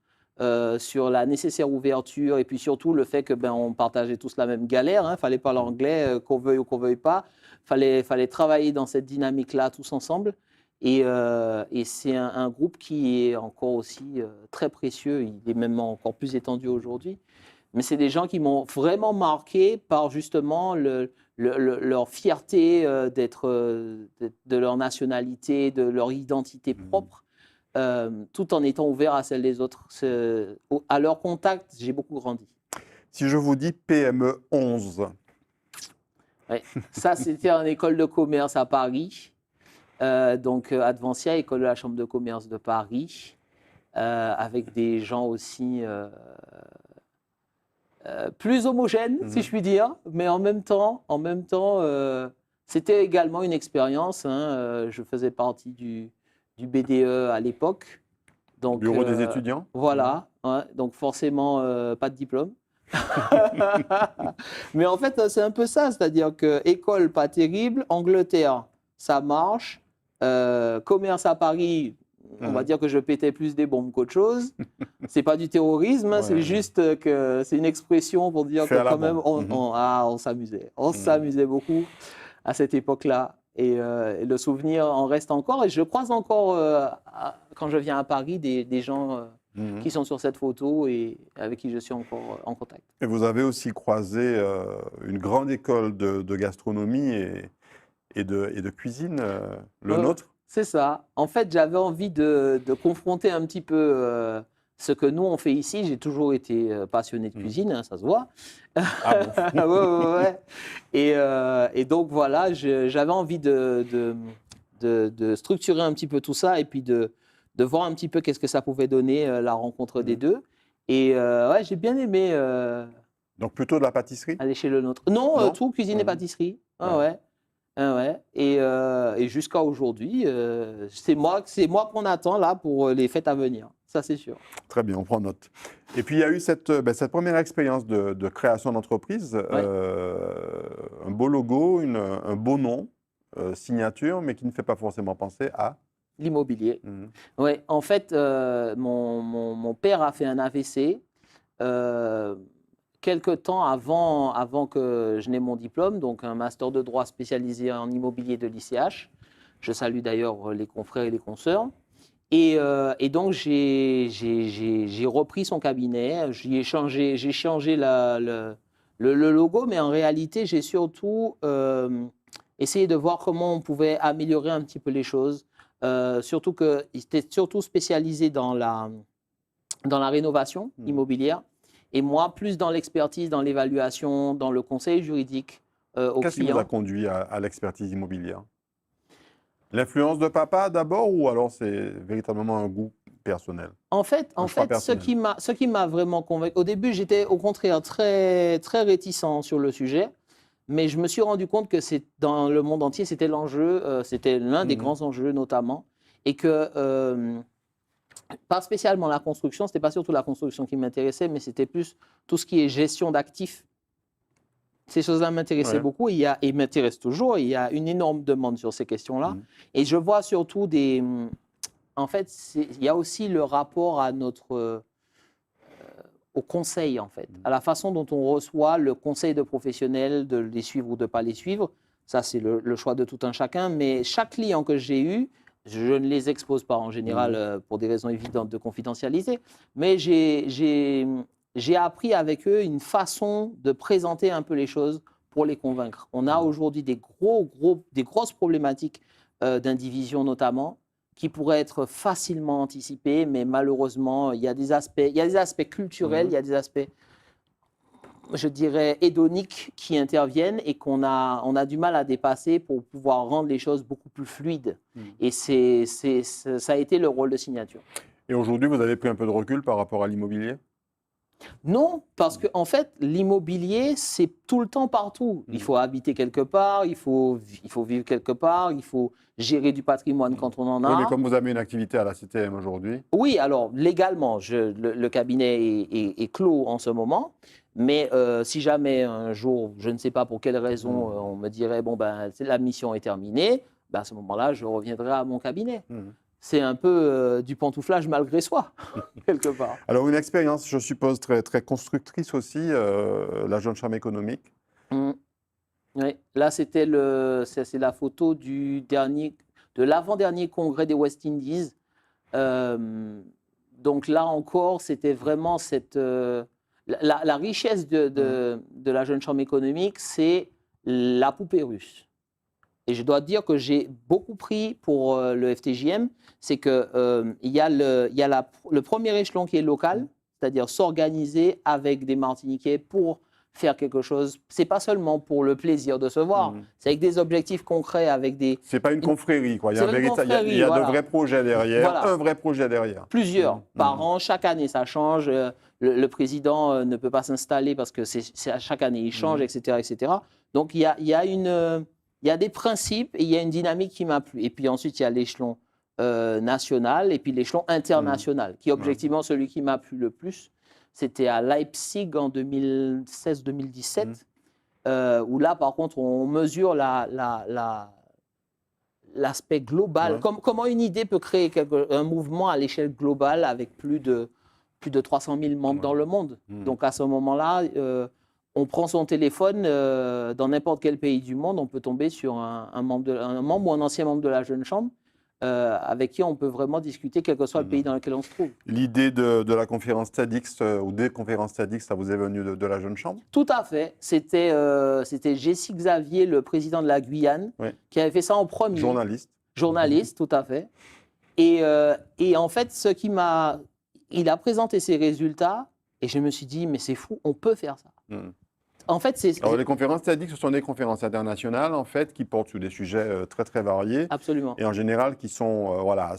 sur la nécessaire ouverture et puis surtout le fait que on partageait tous la même galère. Il fallait parler anglais, qu'on veuille ou qu'on veuille pas. Fallait travailler dans cette dynamique-là tous ensemble. Et c'est un groupe qui est encore aussi très précieux. Il est même encore plus étendu aujourd'hui. Mais c'est des gens qui m'ont vraiment marqué par justement leur fierté de leur nationalité, de leur identité propre. Tout en étant ouvert à celle des autres. À leur contact, j'ai beaucoup grandi. Si je vous dis PME 11. Ouais. Ça, c'était en école de commerce à Paris. Donc, Advancia, école de la Chambre de commerce de Paris, avec des gens aussi plus homogènes, si je puis dire. Mais en même temps, c'était également une expérience. Hein. Je faisais partie du BDE à l'époque. Donc, Bureau des étudiants. Voilà, ouais, donc forcément pas de diplôme. Mais en fait, c'est un peu ça, c'est-à-dire que école pas terrible, Angleterre, ça marche, commerce à Paris, on va dire que je pétais plus des bombes qu'autre chose. C'est pas du terrorisme, c'est juste que c'est une expression pour dire que quand même on s'amusait. On s'amusait beaucoup à cette époque-là. Et le souvenir en reste encore. Et je croise encore, quand je viens à Paris, des gens qui sont sur cette photo et avec qui je suis encore en contact. Et vous avez aussi croisé une grande école de gastronomie et de cuisine, le nôtre. C'est ça. En fait, j'avais envie de confronter un petit peu ce que nous, on fait ici, j'ai toujours été passionné de cuisine, hein, ça se voit. Ah bon? Ouais. Et donc, voilà, j'avais envie de structurer un petit peu tout ça et puis de voir un petit peu qu'est-ce que ça pouvait donner, la rencontre des deux. Et ouais, j'ai bien aimé Donc plutôt de la pâtisserie? aller chez le nôtre. Non, Non? tout, cuisine et pâtisserie. Ah Ouais. ouais. Ah ouais. Et jusqu'à aujourd'hui, c'est moi qu'on attend là pour les fêtes à venir. Ça, c'est sûr. Très bien, on prend note. Et puis il y a eu cette première expérience de création d'entreprise, Ouais. un beau logo, un beau nom, signature, mais qui ne fait pas forcément penser à... L'immobilier. Mhm. Oui, en fait, mon père a fait un AVC quelque temps avant que je n'ai mon diplôme, donc un master de droit spécialisé en immobilier de l'ICH. Je salue d'ailleurs les confrères et les consoeurs. Et donc, j'ai repris son cabinet, j'ai changé le logo, mais en réalité, j'ai surtout essayé de voir comment on pouvait améliorer un petit peu les choses. Surtout qu'il était surtout spécialisé dans la rénovation immobilière. Et moi, plus dans l'expertise, dans l'évaluation, dans le conseil juridique aux Qu'est-ce qui vous a clients. conduit à l'expertise immobilière? L'influence de papa d'abord ou alors c'est véritablement un goût personnel? En fait, choix ce personnel. qui m'a vraiment convaincu, au début, j'étais au contraire très, très réticent sur le sujet, mais je me suis rendu compte que dans le monde entier, c'était l'enjeu, c'était l'un des grands enjeux notamment, et que pas spécialement la construction, c'était pas surtout la construction qui m'intéressait, mais c'était plus tout ce qui est gestion d'actifs. Ces choses-là m'intéressaient Ouais. beaucoup et m'intéressent toujours. Il y a une énorme demande sur ces questions-là. Et je vois surtout en fait, il y a aussi le rapport à au conseil, en fait, à la façon dont on reçoit le conseil de professionnels, de les suivre ou de ne pas les suivre. Ça, c'est le choix de tout un chacun. Mais chaque client que j'ai eu, je ne les expose pas en général pour des raisons évidentes de confidentialité, mais j'ai appris avec eux une façon de présenter un peu les choses pour les convaincre. On a aujourd'hui des grosses problématiques d'indivision notamment, qui pourraient être facilement anticipées, mais malheureusement, il y a des aspects culturels, il y a des aspects, je dirais, hédoniques qui interviennent et on a du mal à dépasser pour pouvoir rendre les choses beaucoup plus fluides. Et ça a été le rôle de signature. Et aujourd'hui, vous avez pris un peu de recul par rapport à l'immobilier? Non, parce que en fait, l'immobilier, c'est tout le temps partout. Il faut habiter quelque part, il faut vivre quelque part, il faut gérer du patrimoine quand on en a. Oui, mais comme vous avez une activité à la CTM aujourd'hui. Oui, alors légalement, le cabinet est clos en ce moment. Mais si jamais un jour, je ne sais pas pour quelle raison, on me dirait bon ben la mission est terminée, ben, à ce moment-là, je reviendrai à mon cabinet. C'est un peu du pantouflage malgré soi, quelque part. Alors, une expérience, je suppose, très, très constructrice aussi, la jeune chambre économique. Oui, là, c'est la photo de l'avant-dernier congrès des West Indies. Donc là encore, c'était vraiment la richesse de la jeune chambre économique, c'est la poupée russe. Et je dois dire que j'ai beaucoup pris pour le FTJM, c'est qu'il y a le premier échelon qui est local, c'est-à-dire s'organiser avec des Martiniquais pour faire quelque chose. C'est pas seulement pour le plaisir de se voir, c'est avec des objectifs concrets, avec des... C'est pas une confrérie, quoi. Il y a, il de vrais projets derrière, voilà. Un vrai projet derrière. Plusieurs par an, chaque année ça change. Le président ne peut pas s'installer parce que c'est à chaque année il change, etc., etc. Donc il y a des principes et il y a une dynamique qui m'a plu. Et puis ensuite, il y a l'échelon national et puis l'échelon international, qui est objectivement celui qui m'a plu le plus. C'était à Leipzig en 2016-2017, où là, par contre, on mesure l'aspect global. Comment une idée peut créer un mouvement à l'échelle globale avec plus de 300 000 membres dans le monde. Donc à ce moment-là, on prend son téléphone, dans n'importe quel pays du monde, on peut tomber sur un membre ou un ancien membre de la Jeune Chambre avec qui on peut vraiment discuter, quel que soit le pays dans lequel on se trouve. L'idée de la conférence TEDx ou des conférences TEDx, ça vous est venu de la Jeune Chambre? Tout à fait. C'était Jessie Xavier, le président de la Guyane, qui avait fait ça en premier. Journaliste. Journaliste, tout à fait. Et en fait, ce qui m'a il a présenté ses résultats et je me suis dit, mais c'est fou, on peut faire ça. En fait, Alors, les conférences TEDx, ce sont des conférences internationales, en fait, qui portent sur des sujets très, très variés. Absolument. Et en général, qui sont voilà,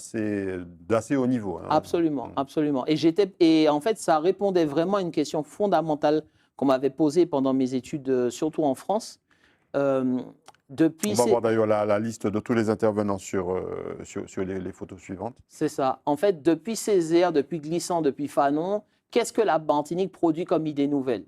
d'assez haut niveau. Hein. Absolument, absolument. Et en fait, ça répondait vraiment à une question fondamentale qu'on m'avait posée pendant mes études, surtout en France. On va voir d'ailleurs la liste de tous les intervenants sur les photos suivantes. C'est ça. En fait, depuis Césaire, depuis Glissant, depuis Fanon, qu'est-ce que la Martinique produit comme idée nouvelle?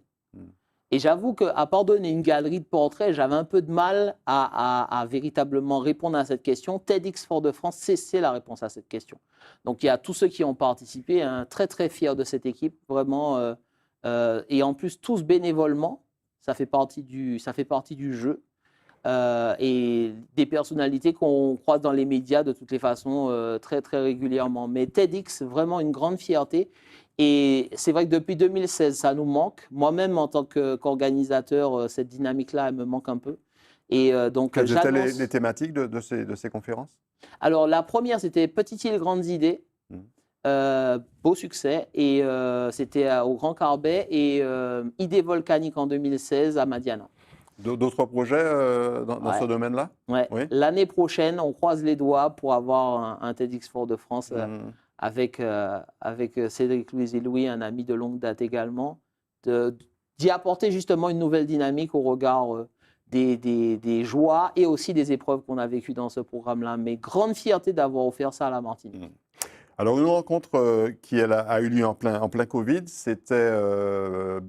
Et j'avoue qu'à part donner une galerie de portraits, j'avais un peu de mal à véritablement répondre à cette question. TEDx Fort-de-France, c'est la réponse à cette question. Donc il y a tous ceux qui ont participé, hein, très très fiers de cette équipe, vraiment. Et en plus, tous bénévolement, ça fait partie du jeu. Et des personnalités qu'on croise dans les médias de toutes les façons très très régulièrement. Mais TEDx, vraiment une grande fierté. Et c'est vrai que depuis 2016, ça nous manque. Moi-même, en tant qu'organisateur, cette dynamique-là, elle me manque un peu. Et donc, quelles étaient les thématiques de ces conférences? Alors, la première, c'était Petite île, grandes idées. Beau succès. Et c'était au Grand Carbet. Et Idées volcaniques en 2016 à Madiana. D'autres projets dans ce domaine-là? Ouais. Oui. L'année prochaine, on croise les doigts pour avoir un TEDx Fort-de-France avec Cédric Louis et Louis, un ami de longue date également, d'y apporter justement une nouvelle dynamique au regard des joies et aussi des épreuves qu'on a vécues dans ce programme-là. Mais grande fierté d'avoir offert ça à la Martinique. Alors, une rencontre qui a eu lieu en plein Covid, c'était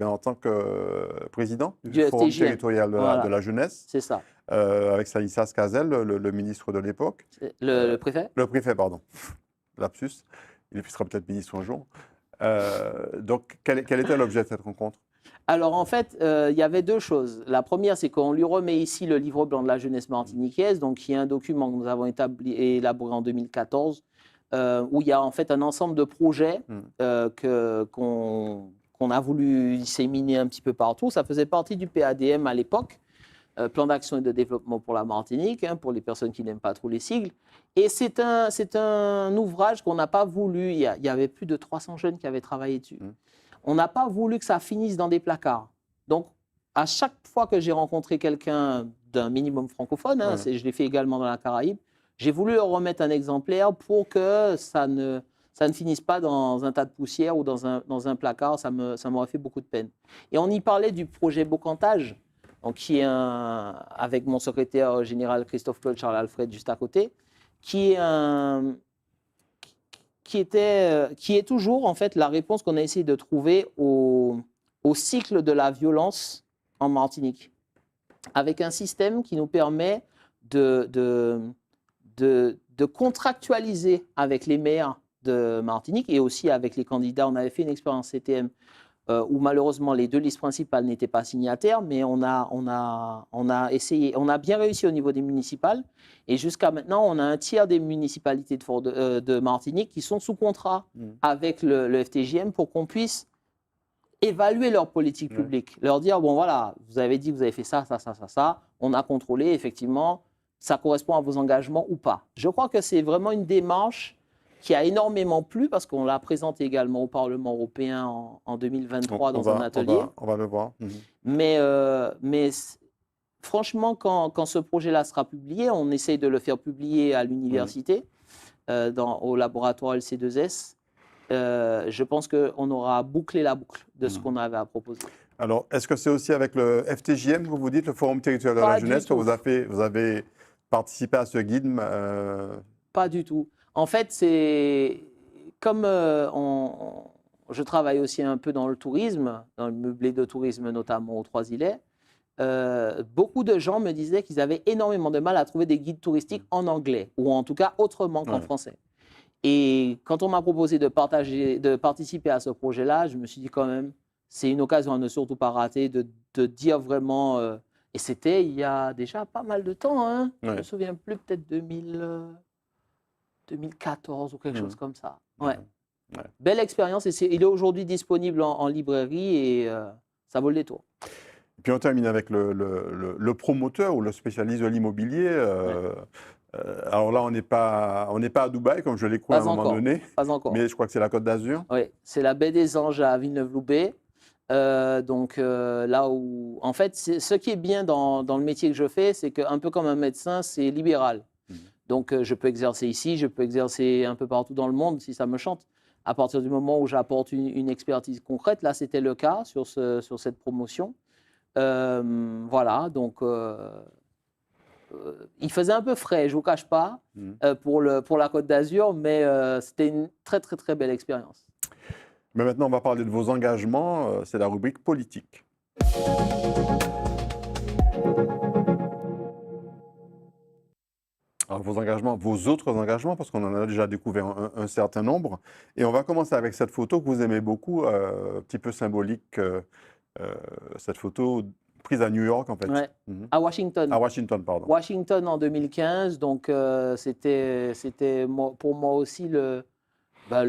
en tant que président du Forum territorial de la jeunesse. C'est ça. Avec Stanislas Cazel, le ministre de l'époque. Le préfet? Le préfet, pardon. Lapsus. Il sera peut-être ministre un jour. Donc, quel était l'objet de cette rencontre? Alors, en fait, il y avait deux choses. La première, c'est qu'on lui remet ici le livre blanc de la jeunesse martiniquaise, donc qui est un document que nous avons élaboré en 2014, où il y a en fait un ensemble de projets qu'on a voulu disséminer un petit peu partout. Ça faisait partie du PADM à l'époque, Plan d'action et de développement pour la Martinique, hein, pour les personnes qui n'aiment pas trop les sigles. Et c'est un ouvrage qu'on n'a pas voulu, il y avait plus de 300 jeunes qui avaient travaillé dessus. On n'a pas voulu que ça finisse dans des placards. Donc, à chaque fois que j'ai rencontré quelqu'un d'un minimum francophone, hein, je l'ai fait également dans la Caraïbe, j'ai voulu leur remettre un exemplaire pour que ça ne finisse pas dans un tas de poussière ou dans un placard. Ça m'aurait fait beaucoup de peine. Et on y parlait du projet Bocantage, donc qui est avec mon secrétaire général Christophe-Claude Charles-Alfred juste à côté, qui est toujours en fait la réponse qu'on a essayé de trouver au cycle de la violence en Martinique, avec un système qui nous permet de contractualiser avec les maires de Martinique et aussi avec les candidats. On avait fait une expérience CTM où malheureusement les deux listes principales n'étaient pas signataires, mais on a essayé, on a bien réussi au niveau des municipales. Et jusqu'à maintenant, on a un tiers des municipalités de Martinique qui sont sous contrat avec le FTJM pour qu'on puisse évaluer leur politique publique, leur dire, bon voilà, vous avez dit que vous avez fait ça, on a contrôlé, effectivement, ça correspond à vos engagements ou pas. Je crois que c'est vraiment une démarche qui a énormément plu parce qu'on l'a présenté également au Parlement européen en 2023 dans un atelier. On va le voir. Mais franchement, quand ce projet-là sera publié, on essaye de le faire publier à l'université, au laboratoire LC2S. Je pense qu'on aura bouclé la boucle de ce qu'on avait à proposer. Alors, est-ce que c'est aussi avec le FTJM, que vous dites, le Forum territorial de la jeunesse, que vous avez participé à ce guide? Pas du tout. En fait, c'est comme je travaille aussi un peu dans le tourisme, dans le meublé de tourisme notamment aux Trois-Îlets. Beaucoup de gens me disaient qu'ils avaient énormément de mal à trouver des guides touristiques en anglais, ou en tout cas autrement qu'en français. Et quand on m'a proposé de participer à ce projet-là, je me suis dit quand même, c'est une occasion à ne surtout pas rater, de dire vraiment... et c'était il y a déjà pas mal de temps, hein. Je ne me souviens plus, peut-être 2014 ou quelque chose comme ça. Belle expérience, et il est aujourd'hui disponible en librairie et ça vaut le détour. Et puis on termine avec le promoteur ou le spécialiste de l'immobilier. Alors là, on n'est pas à Dubaï, comme je l'ai cru à un Pas moment encore. donné, Pas encore. mais je crois que c'est la Côte d'Azur. Oui, c'est la baie des Anges à Villeneuve-Loubet. Là où, en fait, ce qui est bien dans le métier que je fais, c'est qu'un peu comme un médecin, c'est libéral. Donc, je peux exercer ici, je peux exercer un peu partout dans le monde si ça me chante. À partir du moment où j'apporte une expertise concrète, là, c'était le cas sur cette promotion. Voilà, donc il faisait un peu frais, je ne vous cache pas, pour la Côte d'Azur, mais c'était une très, très, très belle expérience. Mais maintenant, on va parler de vos engagements. C'est la rubrique politique. Alors, vos engagements, vos autres engagements, parce qu'on en a déjà découvert un certain nombre. Et on va commencer avec cette photo que vous aimez beaucoup, un petit peu symbolique, cette photo prise à New York, en fait. Ouais. À Washington. À Washington, pardon. Washington en 2015, donc c'était pour moi aussi le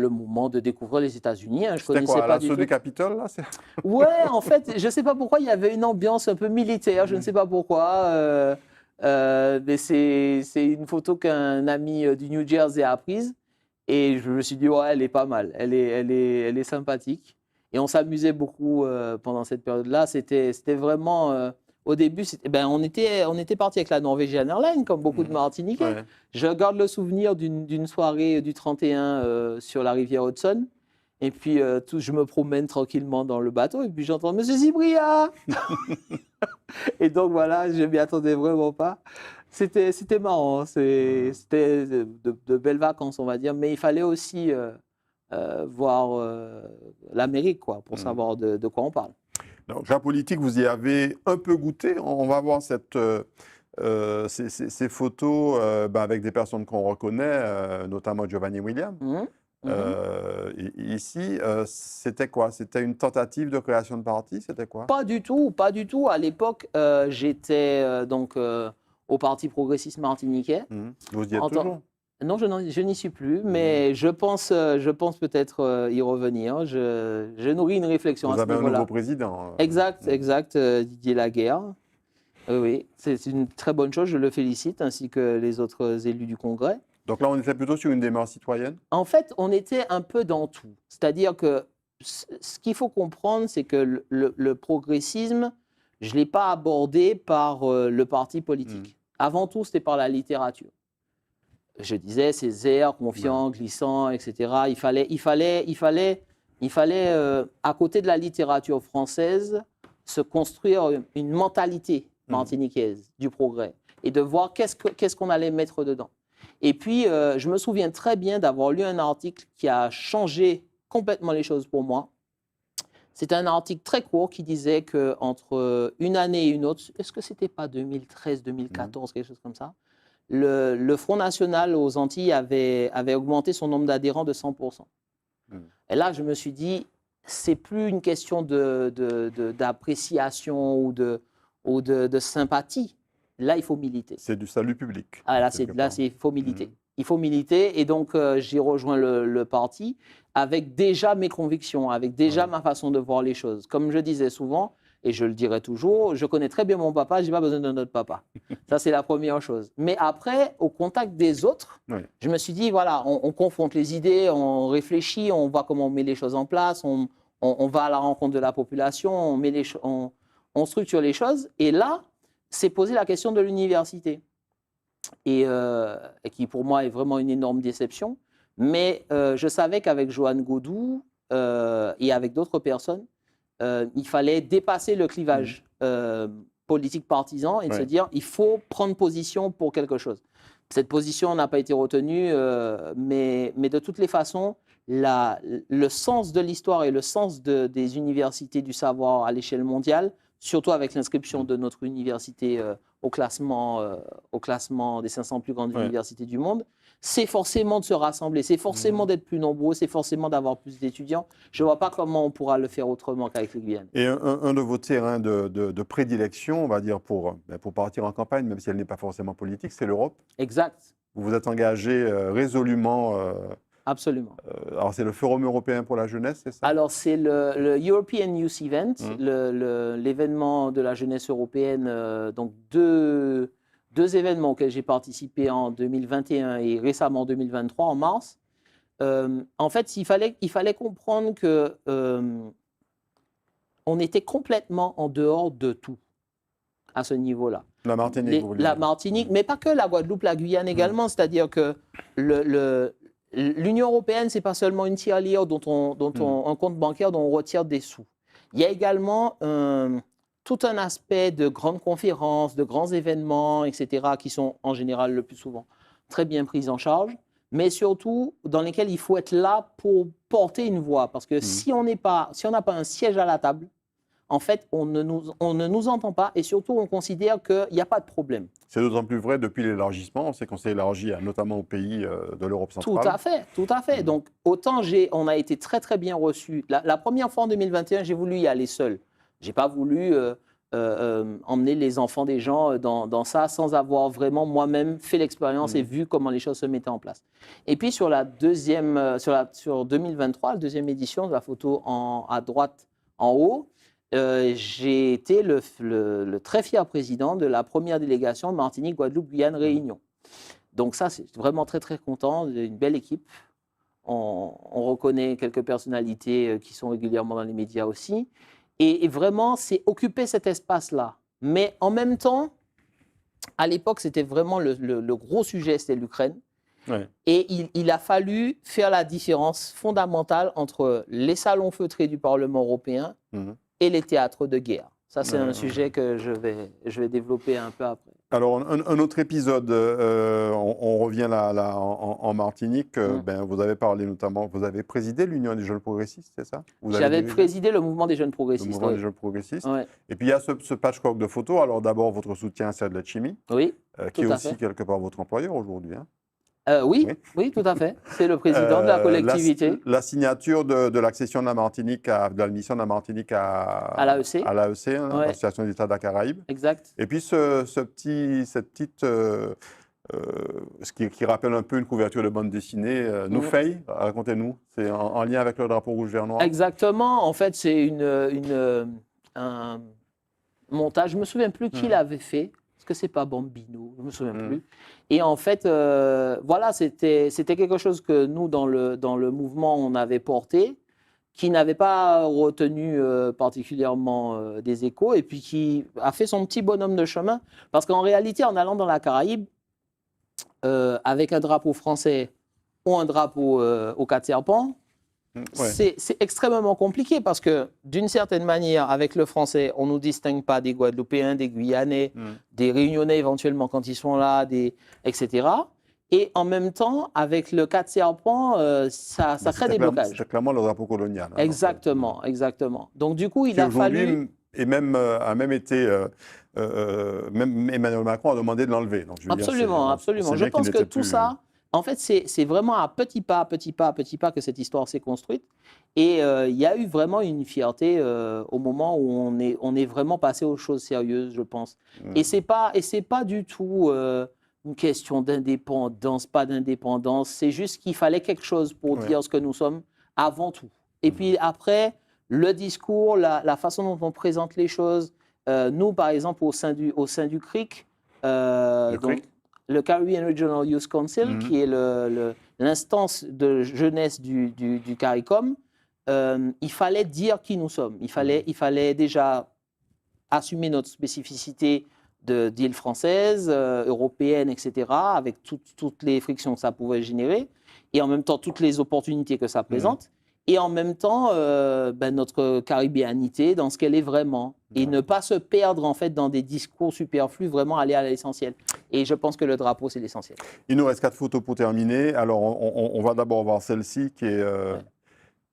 moment de découvrir les États-Unis. Je C'était connaissais quoi, pas l'assaut du du tout. Capitole, là? Ouais, en fait, je ne sais pas pourquoi, il y avait une ambiance un peu militaire, je ne sais pas pourquoi. Mais c'est une photo qu'un ami du New Jersey a prise. Et je me suis dit, ouais, elle est pas mal, elle est sympathique. Et on s'amusait beaucoup pendant cette période-là. C'était vraiment, au début, on était parti avec la Norwegian Airlines, comme beaucoup de Martiniquais. Ouais. Je garde le souvenir d'une soirée du 31 sur la rivière Hudson. Et puis, je me promène tranquillement dans le bateau et puis j'entends « Monsieur Zibria !» Et donc, voilà, je ne m'y attendais vraiment pas. C'était marrant, c'était de belles vacances, on va dire, mais il fallait aussi voir l'Amérique, quoi, pour savoir de quoi on parle. Donc, la politique, vous y avez un peu goûté. On va voir ces photos avec des personnes qu'on reconnaît, notamment Giovanni Williams. Ici, c'était quoi? C'était une tentative de création de parti? C'était quoi? Pas du tout, pas du tout. À l'époque, j'étais au Parti progressiste martiniquais. Vous y êtes toujours? Non, je n'y suis plus, mais je pense peut-être y revenir. Je nourris une réflexion à ce niveau-là. Vous avez un nouveau président. Exact, Didier Laguerre. Oui, c'est une très bonne chose, je le félicite, ainsi que les autres élus du Congrès. Donc là, on était plutôt sur une démarche citoyenne? En fait, on était un peu dans tout. C'est-à-dire que ce qu'il faut comprendre, c'est que le progressisme, je ne l'ai pas abordé par le parti politique. Avant tout, c'était par la littérature. Je disais, c'est airs, confiant, glissant, etc. Il fallait à côté de la littérature française, se construire une mentalité martiniquaise du progrès et de voir qu'est-ce qu'on allait mettre dedans. Et puis, je me souviens très bien d'avoir lu un article qui a changé complètement les choses pour moi. C'était un article très court qui disait qu'entre une année et une autre, est-ce que c'était pas 2013, 2014, quelque chose comme ça, le Front National aux Antilles avait augmenté son nombre d'adhérents de 100%. Et là, je me suis dit, c'est plus une question d'appréciation ou de sympathie. Là, il faut militer. C'est du salut public. Ah, là, il faut militer. Il faut militer. Et donc, j'ai rejoint le parti avec déjà mes convictions, avec déjà ma façon de voir les choses. Comme je disais souvent, et je le dirai toujours, je connais très bien mon papa, je n'ai pas besoin d'un autre papa. Ça, c'est la première chose. Mais après, au contact des autres, je me suis dit, voilà, on confronte les idées, on réfléchit, on voit comment on met les choses en place, on va à la rencontre de la population, on structure les choses. Et là, c'est poser la question de l'université. Et qui, pour moi, est vraiment une énorme déception. Mais je savais qu'avec Joanne Godou et avec d'autres personnes, il fallait dépasser le clivage politique partisan et de se dire il faut prendre position pour quelque chose. Cette position n'a pas été retenue, mais de toutes les façons, le sens de l'histoire et le sens des universités du savoir à l'échelle mondiale, surtout avec l'inscription de notre université au classement des 500 plus grandes universités du monde, c'est forcément de se rassembler, c'est forcément d'être plus nombreux, c'est forcément d'avoir plus d'étudiants. Je ne vois pas comment on pourra le faire autrement qu'avec les Guyanes. Et un de vos terrains de prédilection, on va dire, pour partir en campagne, même si elle n'est pas forcément politique, c'est l'Europe. Exact. Vous vous êtes engagé résolument. Absolument. Alors, c'est le Forum européen pour la jeunesse, c'est ça? Alors, c'est le European Youth Event, l'événement de la jeunesse européenne. Donc, deux 2 événements auxquels j'ai participé en 2021 et récemment en 2023, en mars, en fait, il fallait comprendre que on était complètement en dehors de tout à ce niveau-là. La Martinique, vous voulez La dire. Martinique, mais pas que la Guadeloupe, la Guyane également. C'est-à-dire que l'Union européenne, c'est pas seulement une tirelire un compte bancaire dont on retire des sous. Il y a également tout un aspect de grandes conférences, de grands événements, etc., qui sont en général le plus souvent très bien pris en charge, mais surtout dans lesquels il faut être là pour porter une voix. Parce que si on n'a pas un siège à la table, en fait, on ne nous entend pas et surtout, on considère qu'il n'y a pas de problème. C'est d'autant plus vrai depuis l'élargissement. On sait qu'on s'est élargi notamment aux pays de l'Europe centrale. Tout à fait. Donc, autant on a été très, très bien reçus. La première fois en 2021, j'ai voulu y aller seul. Je n'ai pas voulu emmener les enfants des gens dans ça sans avoir vraiment moi-même fait l'expérience et vu comment les choses se mettaient en place. Et puis, sur 2023, la deuxième édition de la photo à droite en haut, j'ai été le très fier président de la première délégation Martinique, Guadeloupe, Guyane, Réunion. Donc ça, c'est vraiment très, très content. Une belle équipe. On reconnaît quelques personnalités qui sont régulièrement dans les médias aussi. Et vraiment, c'est occuper cet espace-là. Mais en même temps, à l'époque, c'était vraiment le gros sujet, c'était l'Ukraine. Ouais. Et il a fallu faire la différence fondamentale entre les salons feutrés du Parlement européen et les théâtres de guerre. Ça, c'est un sujet que je vais développer un peu après. Alors, un autre épisode, on revient là en Martinique. Vous avez parlé notamment, vous avez présidé l'Union des jeunes progressistes, c'est ça? J'avais présidé le mouvement des jeunes progressistes. Le mouvement des jeunes progressistes. Ouais. Et puis, il y a ce patchwork de photos. Alors, d'abord, votre soutien à Serge Letchimy, qui est aussi quelque part votre employeur aujourd'hui. Hein. Oui, tout à fait. C'est le président de la collectivité. La signature de l'accession de la Martinique, de l'admission de la Martinique à l'AEC, l'Association des États de la Caraïbe. Exact. Et puis ce qui rappelle un peu une couverture de bande dessinée, Noufey, racontez-nous, c'est en lien avec le drapeau rouge, vert, noir. Exactement. En fait, c'est un montage. Je ne me souviens plus qui l'avait fait. Que c'est pas Bambino, je me souviens plus. Et en fait, voilà, c'était quelque chose que nous, dans le mouvement, on avait porté, qui n'avait pas retenu particulièrement des échos, et puis qui a fait son petit bonhomme de chemin. Parce qu'en réalité, en allant dans la Caraïbe, avec un drapeau français ou un drapeau aux quatre serpents, c'est extrêmement compliqué parce que, d'une certaine manière, avec le français, on ne nous distingue pas des Guadeloupéens, des Guyanais, des Réunionnais éventuellement quand ils sont là, etc. Et en même temps, avec le quatre serpents, ça crée des blocages. C'est clairement le drapeau colonial. Hein, exactement. Donc du coup, il a fallu... Et même a même été... même Emmanuel Macron a demandé de l'enlever. Absolument. Je pense que tout ça... En fait, c'est vraiment à petit pas que cette histoire s'est construite. Et il y a eu vraiment une fierté au moment où on est vraiment passé aux choses sérieuses, je pense. Et c'est pas du tout une question d'indépendance, pas d'indépendance. C'est juste qu'il fallait quelque chose pour dire ce que nous sommes avant tout. Et puis après, le discours, la façon dont on présente les choses. Nous, par exemple, au sein du CRIC, le Caribbean Regional Youth Council, qui est l'instance de jeunesse du CARICOM, il fallait dire qui nous sommes. Il fallait déjà assumer notre spécificité d'île française, européenne, etc., avec toutes les frictions que ça pouvait générer, et en même temps toutes les opportunités que ça présente, et en même temps notre caribéanité dans ce qu'elle est vraiment, et ne pas se perdre en fait dans des discours superflus, vraiment aller à l'essentiel. Et je pense que le drapeau, c'est l'essentiel. Il nous reste 4 photos pour terminer. Alors, on va d'abord voir celle-ci qui est...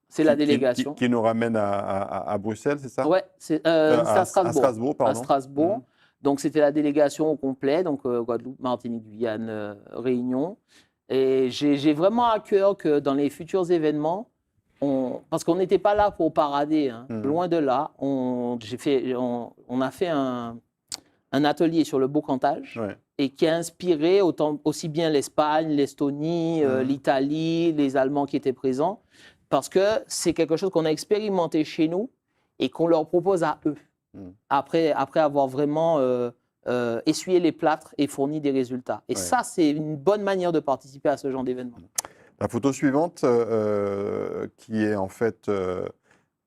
c'est la délégation. Qui nous ramène à Bruxelles, c'est ça? Oui, c'est à Strasbourg. À Strasbourg, pardon. À Strasbourg. Donc, c'était la délégation au complet, donc Guadeloupe, Martinique, Guyane, Réunion. Et j'ai vraiment à cœur que dans les futurs événements, parce qu'on n'était pas là pour parader, hein, loin de là, on a fait un atelier sur le boccantage. Et qui a inspiré aussi bien l'Espagne, l'Estonie, l'Italie, les Allemands qui étaient présents, parce que c'est quelque chose qu'on a expérimenté chez nous et qu'on leur propose à eux, après avoir vraiment essuyé les plâtres et fourni des résultats. Et ça, c'est une bonne manière de participer à ce genre d'événement. La photo suivante, qui est en fait...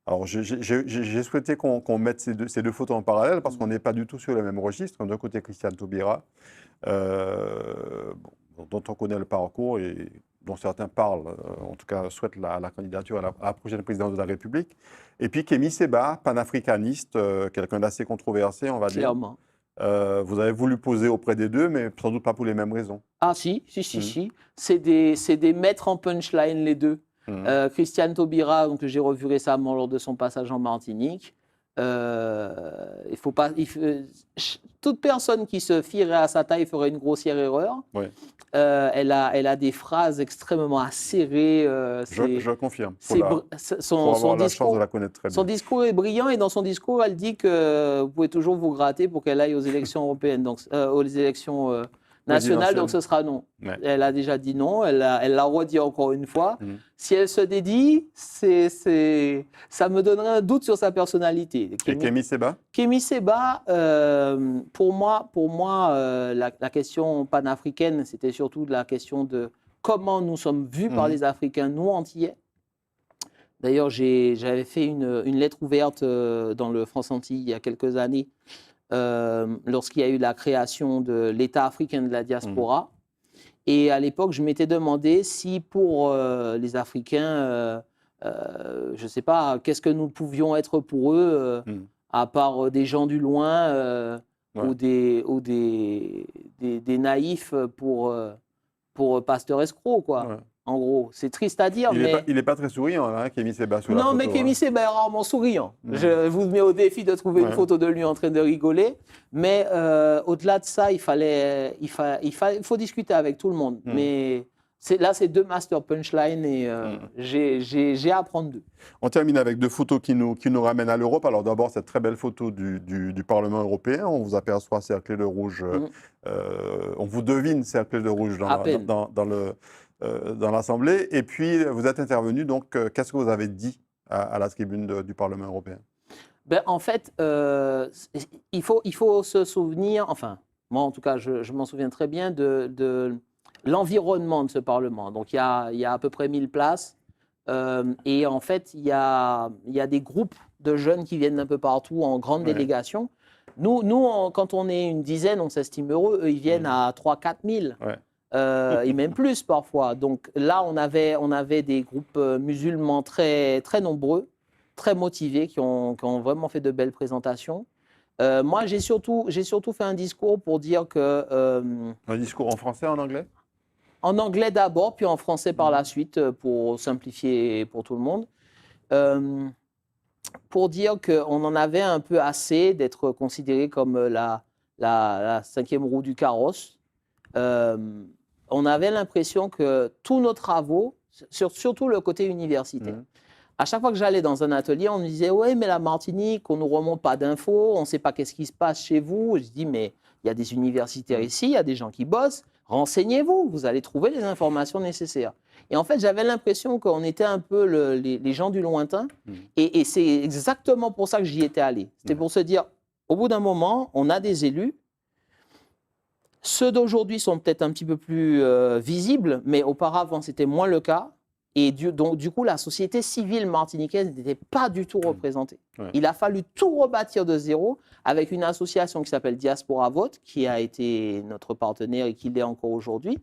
alors, j'ai souhaité qu'on mette ces deux photos en parallèle parce qu'on n'est pas du tout sur le même registre. D'un côté, Christiane Taubira, dont on connaît le parcours et dont certains parlent, en tout cas souhaitent la candidature à la prochaine présidence de la République. Et puis Kémy Séba, panafricaniste, quelqu'un d'assez controversé, on va dire. Clairement. Vous avez voulu poser auprès des deux, mais sans doute pas pour les mêmes raisons. Ah si. C'est des maîtres en punchline, les deux. Christiane Taubira, que j'ai revu récemment lors de son passage en Martinique. Toute personne qui se fierait à sa taille ferait une grossière erreur. Oui. Elle a des phrases extrêmement acérées. Je confirme. Pour avoir la chance de la connaître très bien. Son discours est brillant et dans son discours, elle dit que vous pouvez toujours vous gratter pour qu'elle aille aux élections européennes, donc aux élections nationale, donc ce sera non. Ouais. Elle a déjà dit non, elle l'a redit encore une fois. Si elle se dédie, ça me donnerait un doute sur sa personnalité. Et Kémy Séba ? Kémy Séba, pour moi la question panafricaine, c'était surtout la question de comment nous sommes vus par les Africains, nous Antillais. D'ailleurs, j'avais fait une lettre ouverte dans le France Antilles il y a quelques années, lorsqu'il y a eu la création de l'État africain de la diaspora. Et à l'époque, je m'étais demandé si pour les Africains, je ne sais pas, qu'est-ce que nous pouvions être pour eux, à part des gens du loin ou des naïfs pour Pasteur Escroc, quoi. Ouais. En gros, c'est triste à dire, il n'est pas très souriant, hein, Kémy Séba, sur la photo. Non, mais Kémy Séba est rarement souriant. Je vous mets au défi de trouver une photo de lui en train de rigoler. Mais au-delà de ça, il faut discuter avec tout le monde. Mais là, c'est deux master punchlines et j'ai à apprendre d'eux. On termine avec deux photos qui nous ramènent à l'Europe. Alors d'abord, cette très belle photo du Parlement européen. On vous aperçoit cerclé de rouge. On vous devine cerclé de rouge dans l'Assemblée. Et puis, vous êtes intervenu, donc, qu'est-ce que vous avez dit à la tribune du Parlement européen ? Ben, en fait, il faut se souvenir, enfin, moi en tout cas, je m'en souviens très bien de l'environnement de ce Parlement. Donc, il y a à peu près 1000 places. Et en fait, il y a des groupes de jeunes qui viennent d'un peu partout en grande délégation. Nous, quand on est une dizaine, on s'estime heureux. Eux, ils viennent à 3 000, 4 000. Et même plus parfois. Donc là, on avait des groupes musulmans très, très nombreux, très motivés, qui ont vraiment fait de belles présentations. Moi, j'ai surtout fait un discours pour dire que... un discours en français, en anglais ? En anglais d'abord, puis en français par la suite, pour simplifier pour tout le monde. Pour dire qu'on en avait un peu assez d'être considéré comme la cinquième roue du carrosse. On avait l'impression que tous nos travaux, surtout le côté universitaire, à chaque fois que j'allais dans un atelier, on me disait « Ouais, mais la Martinique, on ne nous remonte pas d'infos, on ne sait pas qu'est-ce qui se passe chez vous. » Je dis « Mais il y a des universitaires ici, il y a des gens qui bossent, renseignez-vous, vous allez trouver les informations nécessaires. » Et en fait, j'avais l'impression qu'on était un peu les gens du lointain. Et c'est exactement pour ça que j'y étais allé. C'était pour se dire, au bout d'un moment, on a des élus. Ceux d'aujourd'hui sont peut-être un petit peu plus visibles, mais auparavant, c'était moins le cas. Et donc, du coup, la société civile martiniquaise n'était pas du tout représentée. Il a fallu tout rebâtir de zéro avec une association qui s'appelle Diaspora Vote, qui a été notre partenaire et qui l'est encore aujourd'hui.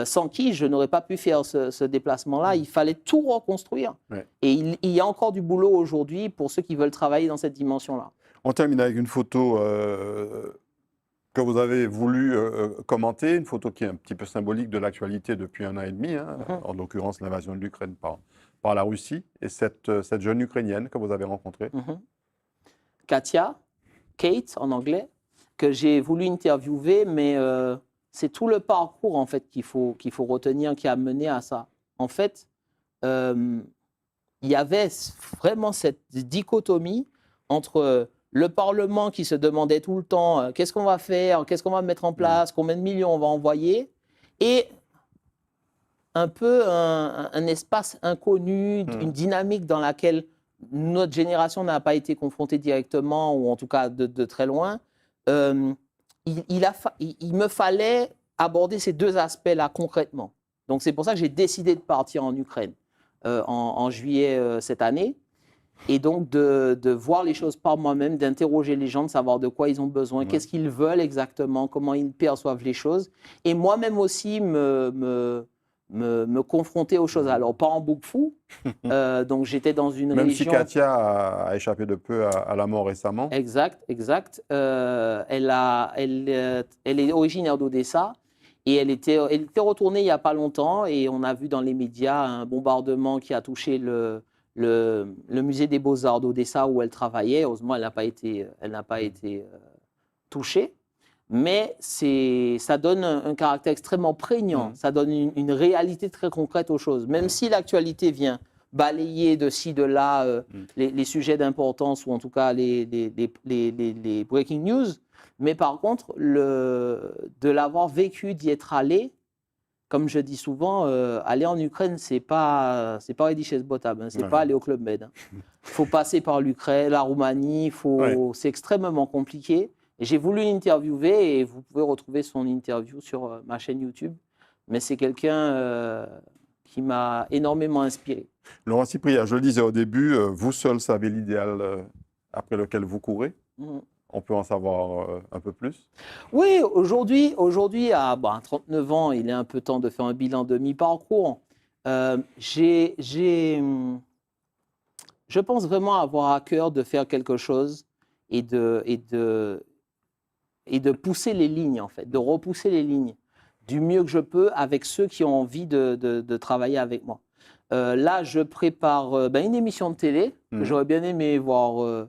Sans qui je n'aurais pas pu faire ce déplacement-là. Il fallait tout reconstruire. Et il y a encore du boulot aujourd'hui pour ceux qui veulent travailler dans cette dimension-là. On termine avec une photo que vous avez voulu commenter, une photo qui est un petit peu symbolique de l'actualité depuis 1 an et demi, en l'occurrence l'invasion de l'Ukraine par la Russie, et cette jeune Ukrainienne que vous avez rencontrée. Katia, Kate en anglais, que j'ai voulu interviewer, mais... c'est tout le parcours en fait qu'il faut retenir, qui a mené à ça. En fait, il y avait vraiment cette dichotomie entre le Parlement qui se demandait tout le temps qu'est-ce qu'on va faire, qu'est-ce qu'on va mettre en place, combien de millions on va envoyer, et un peu un espace inconnu, une dynamique dans laquelle notre génération n'a pas été confrontée directement, ou en tout cas de très loin. il me fallait aborder ces deux aspects-là concrètement. Donc c'est pour ça que j'ai décidé de partir en Ukraine en juillet cette année. Et donc de voir les choses par moi-même, d'interroger les gens, de savoir de quoi ils ont besoin, qu'est-ce qu'ils veulent exactement, comment ils perçoivent les choses. Et moi-même aussi me confronter aux choses. Alors, pas en bouc fou. Donc, j'étais dans une Même région... si Katia a échappé de peu à la mort récemment. Exact, exact. Elle est originaire d'Odessa. Et elle était retournée il n'y a pas longtemps. Et on a vu dans les médias un bombardement qui a touché le musée des Beaux-Arts d'Odessa où elle travaillait. Heureusement, elle n'a pas été touchée. Mais ça donne un caractère extrêmement prégnant. Ça donne une réalité très concrète aux choses. Même si l'actualité vient balayer de ci, de là les sujets d'importance ou en tout cas les breaking news. Mais par contre, de l'avoir vécu, d'y être allé, comme je dis souvent, aller en Ukraine, c'est pas Edichez Botab, c'est pas aller au Club Med. Il faut passer par l'Ukraine, la Roumanie, c'est extrêmement compliqué. Et j'ai voulu l'interviewer et vous pouvez retrouver son interview sur ma chaîne YouTube. Mais c'est quelqu'un qui m'a énormément inspiré. Laurent Cypria, je le disais au début, vous seul savez l'idéal après lequel vous courez. On peut en savoir un peu plus? Oui, aujourd'hui à 39 ans, il est un peu temps de faire un bilan de mi-parcours. Je pense vraiment avoir à cœur de faire quelque chose et de pousser les lignes, en fait, de repousser les lignes du mieux que je peux avec ceux qui ont envie de travailler avec moi. Là, je prépare une émission de télé que j'aurais bien aimé voir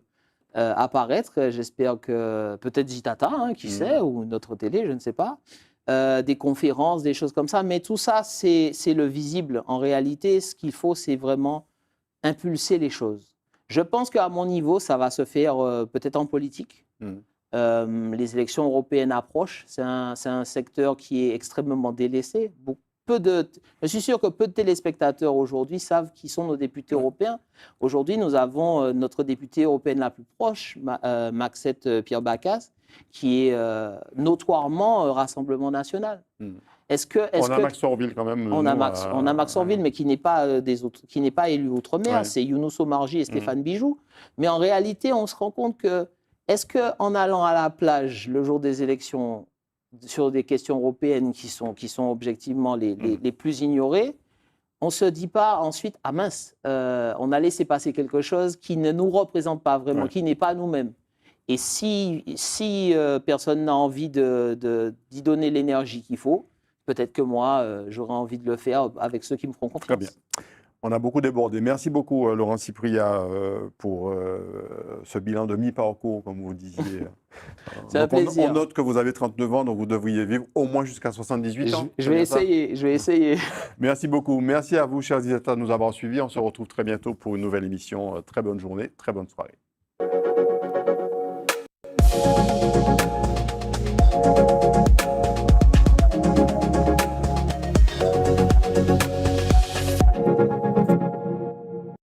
apparaître. J'espère que peut-être Zitata, qui sait, ou notre télé, je ne sais pas. Des conférences, des choses comme ça. Mais tout ça, c'est le visible. En réalité, ce qu'il faut, c'est vraiment impulser les choses. Je pense qu'à mon niveau, ça va se faire peut-être en politique. Les élections européennes approchent. C'est un secteur qui est extrêmement délaissé. Je suis sûr que peu de téléspectateurs aujourd'hui savent qui sont nos députés européens. Aujourd'hui, nous avons notre députée européenne la plus proche, Maxette Pierre Bacas, qui est notoirement Rassemblement national. On a Max Orville quand même. On a Max Orville, mais qui n'est pas élu outre-mer. C'est Younous Omarjee et Stéphane Bijoux. Mais en réalité, on se rend compte que est-ce qu'en allant à la plage le jour des élections sur des questions européennes qui sont objectivement les plus ignorées, on ne se dit pas ensuite « Ah mince, on a laissé passer quelque chose qui ne nous représente pas vraiment, qui n'est pas nous-mêmes ». Et si personne n'a envie d'y donner l'énergie qu'il faut, peut-être que moi, j'aurais envie de le faire avec ceux qui me feront confiance. Très bien. On a beaucoup débordé. Merci beaucoup, Laurent Cypria, pour ce bilan de mi-parcours, comme vous disiez. C'est un plaisir. On note que vous avez 39 ans, donc vous devriez vivre au moins jusqu'à 78 ans. Je vais essayer. Merci beaucoup. Merci à vous, chers utilisateurs, de nous avoir suivis. On se retrouve très bientôt pour une nouvelle émission. Très bonne journée, très bonne soirée.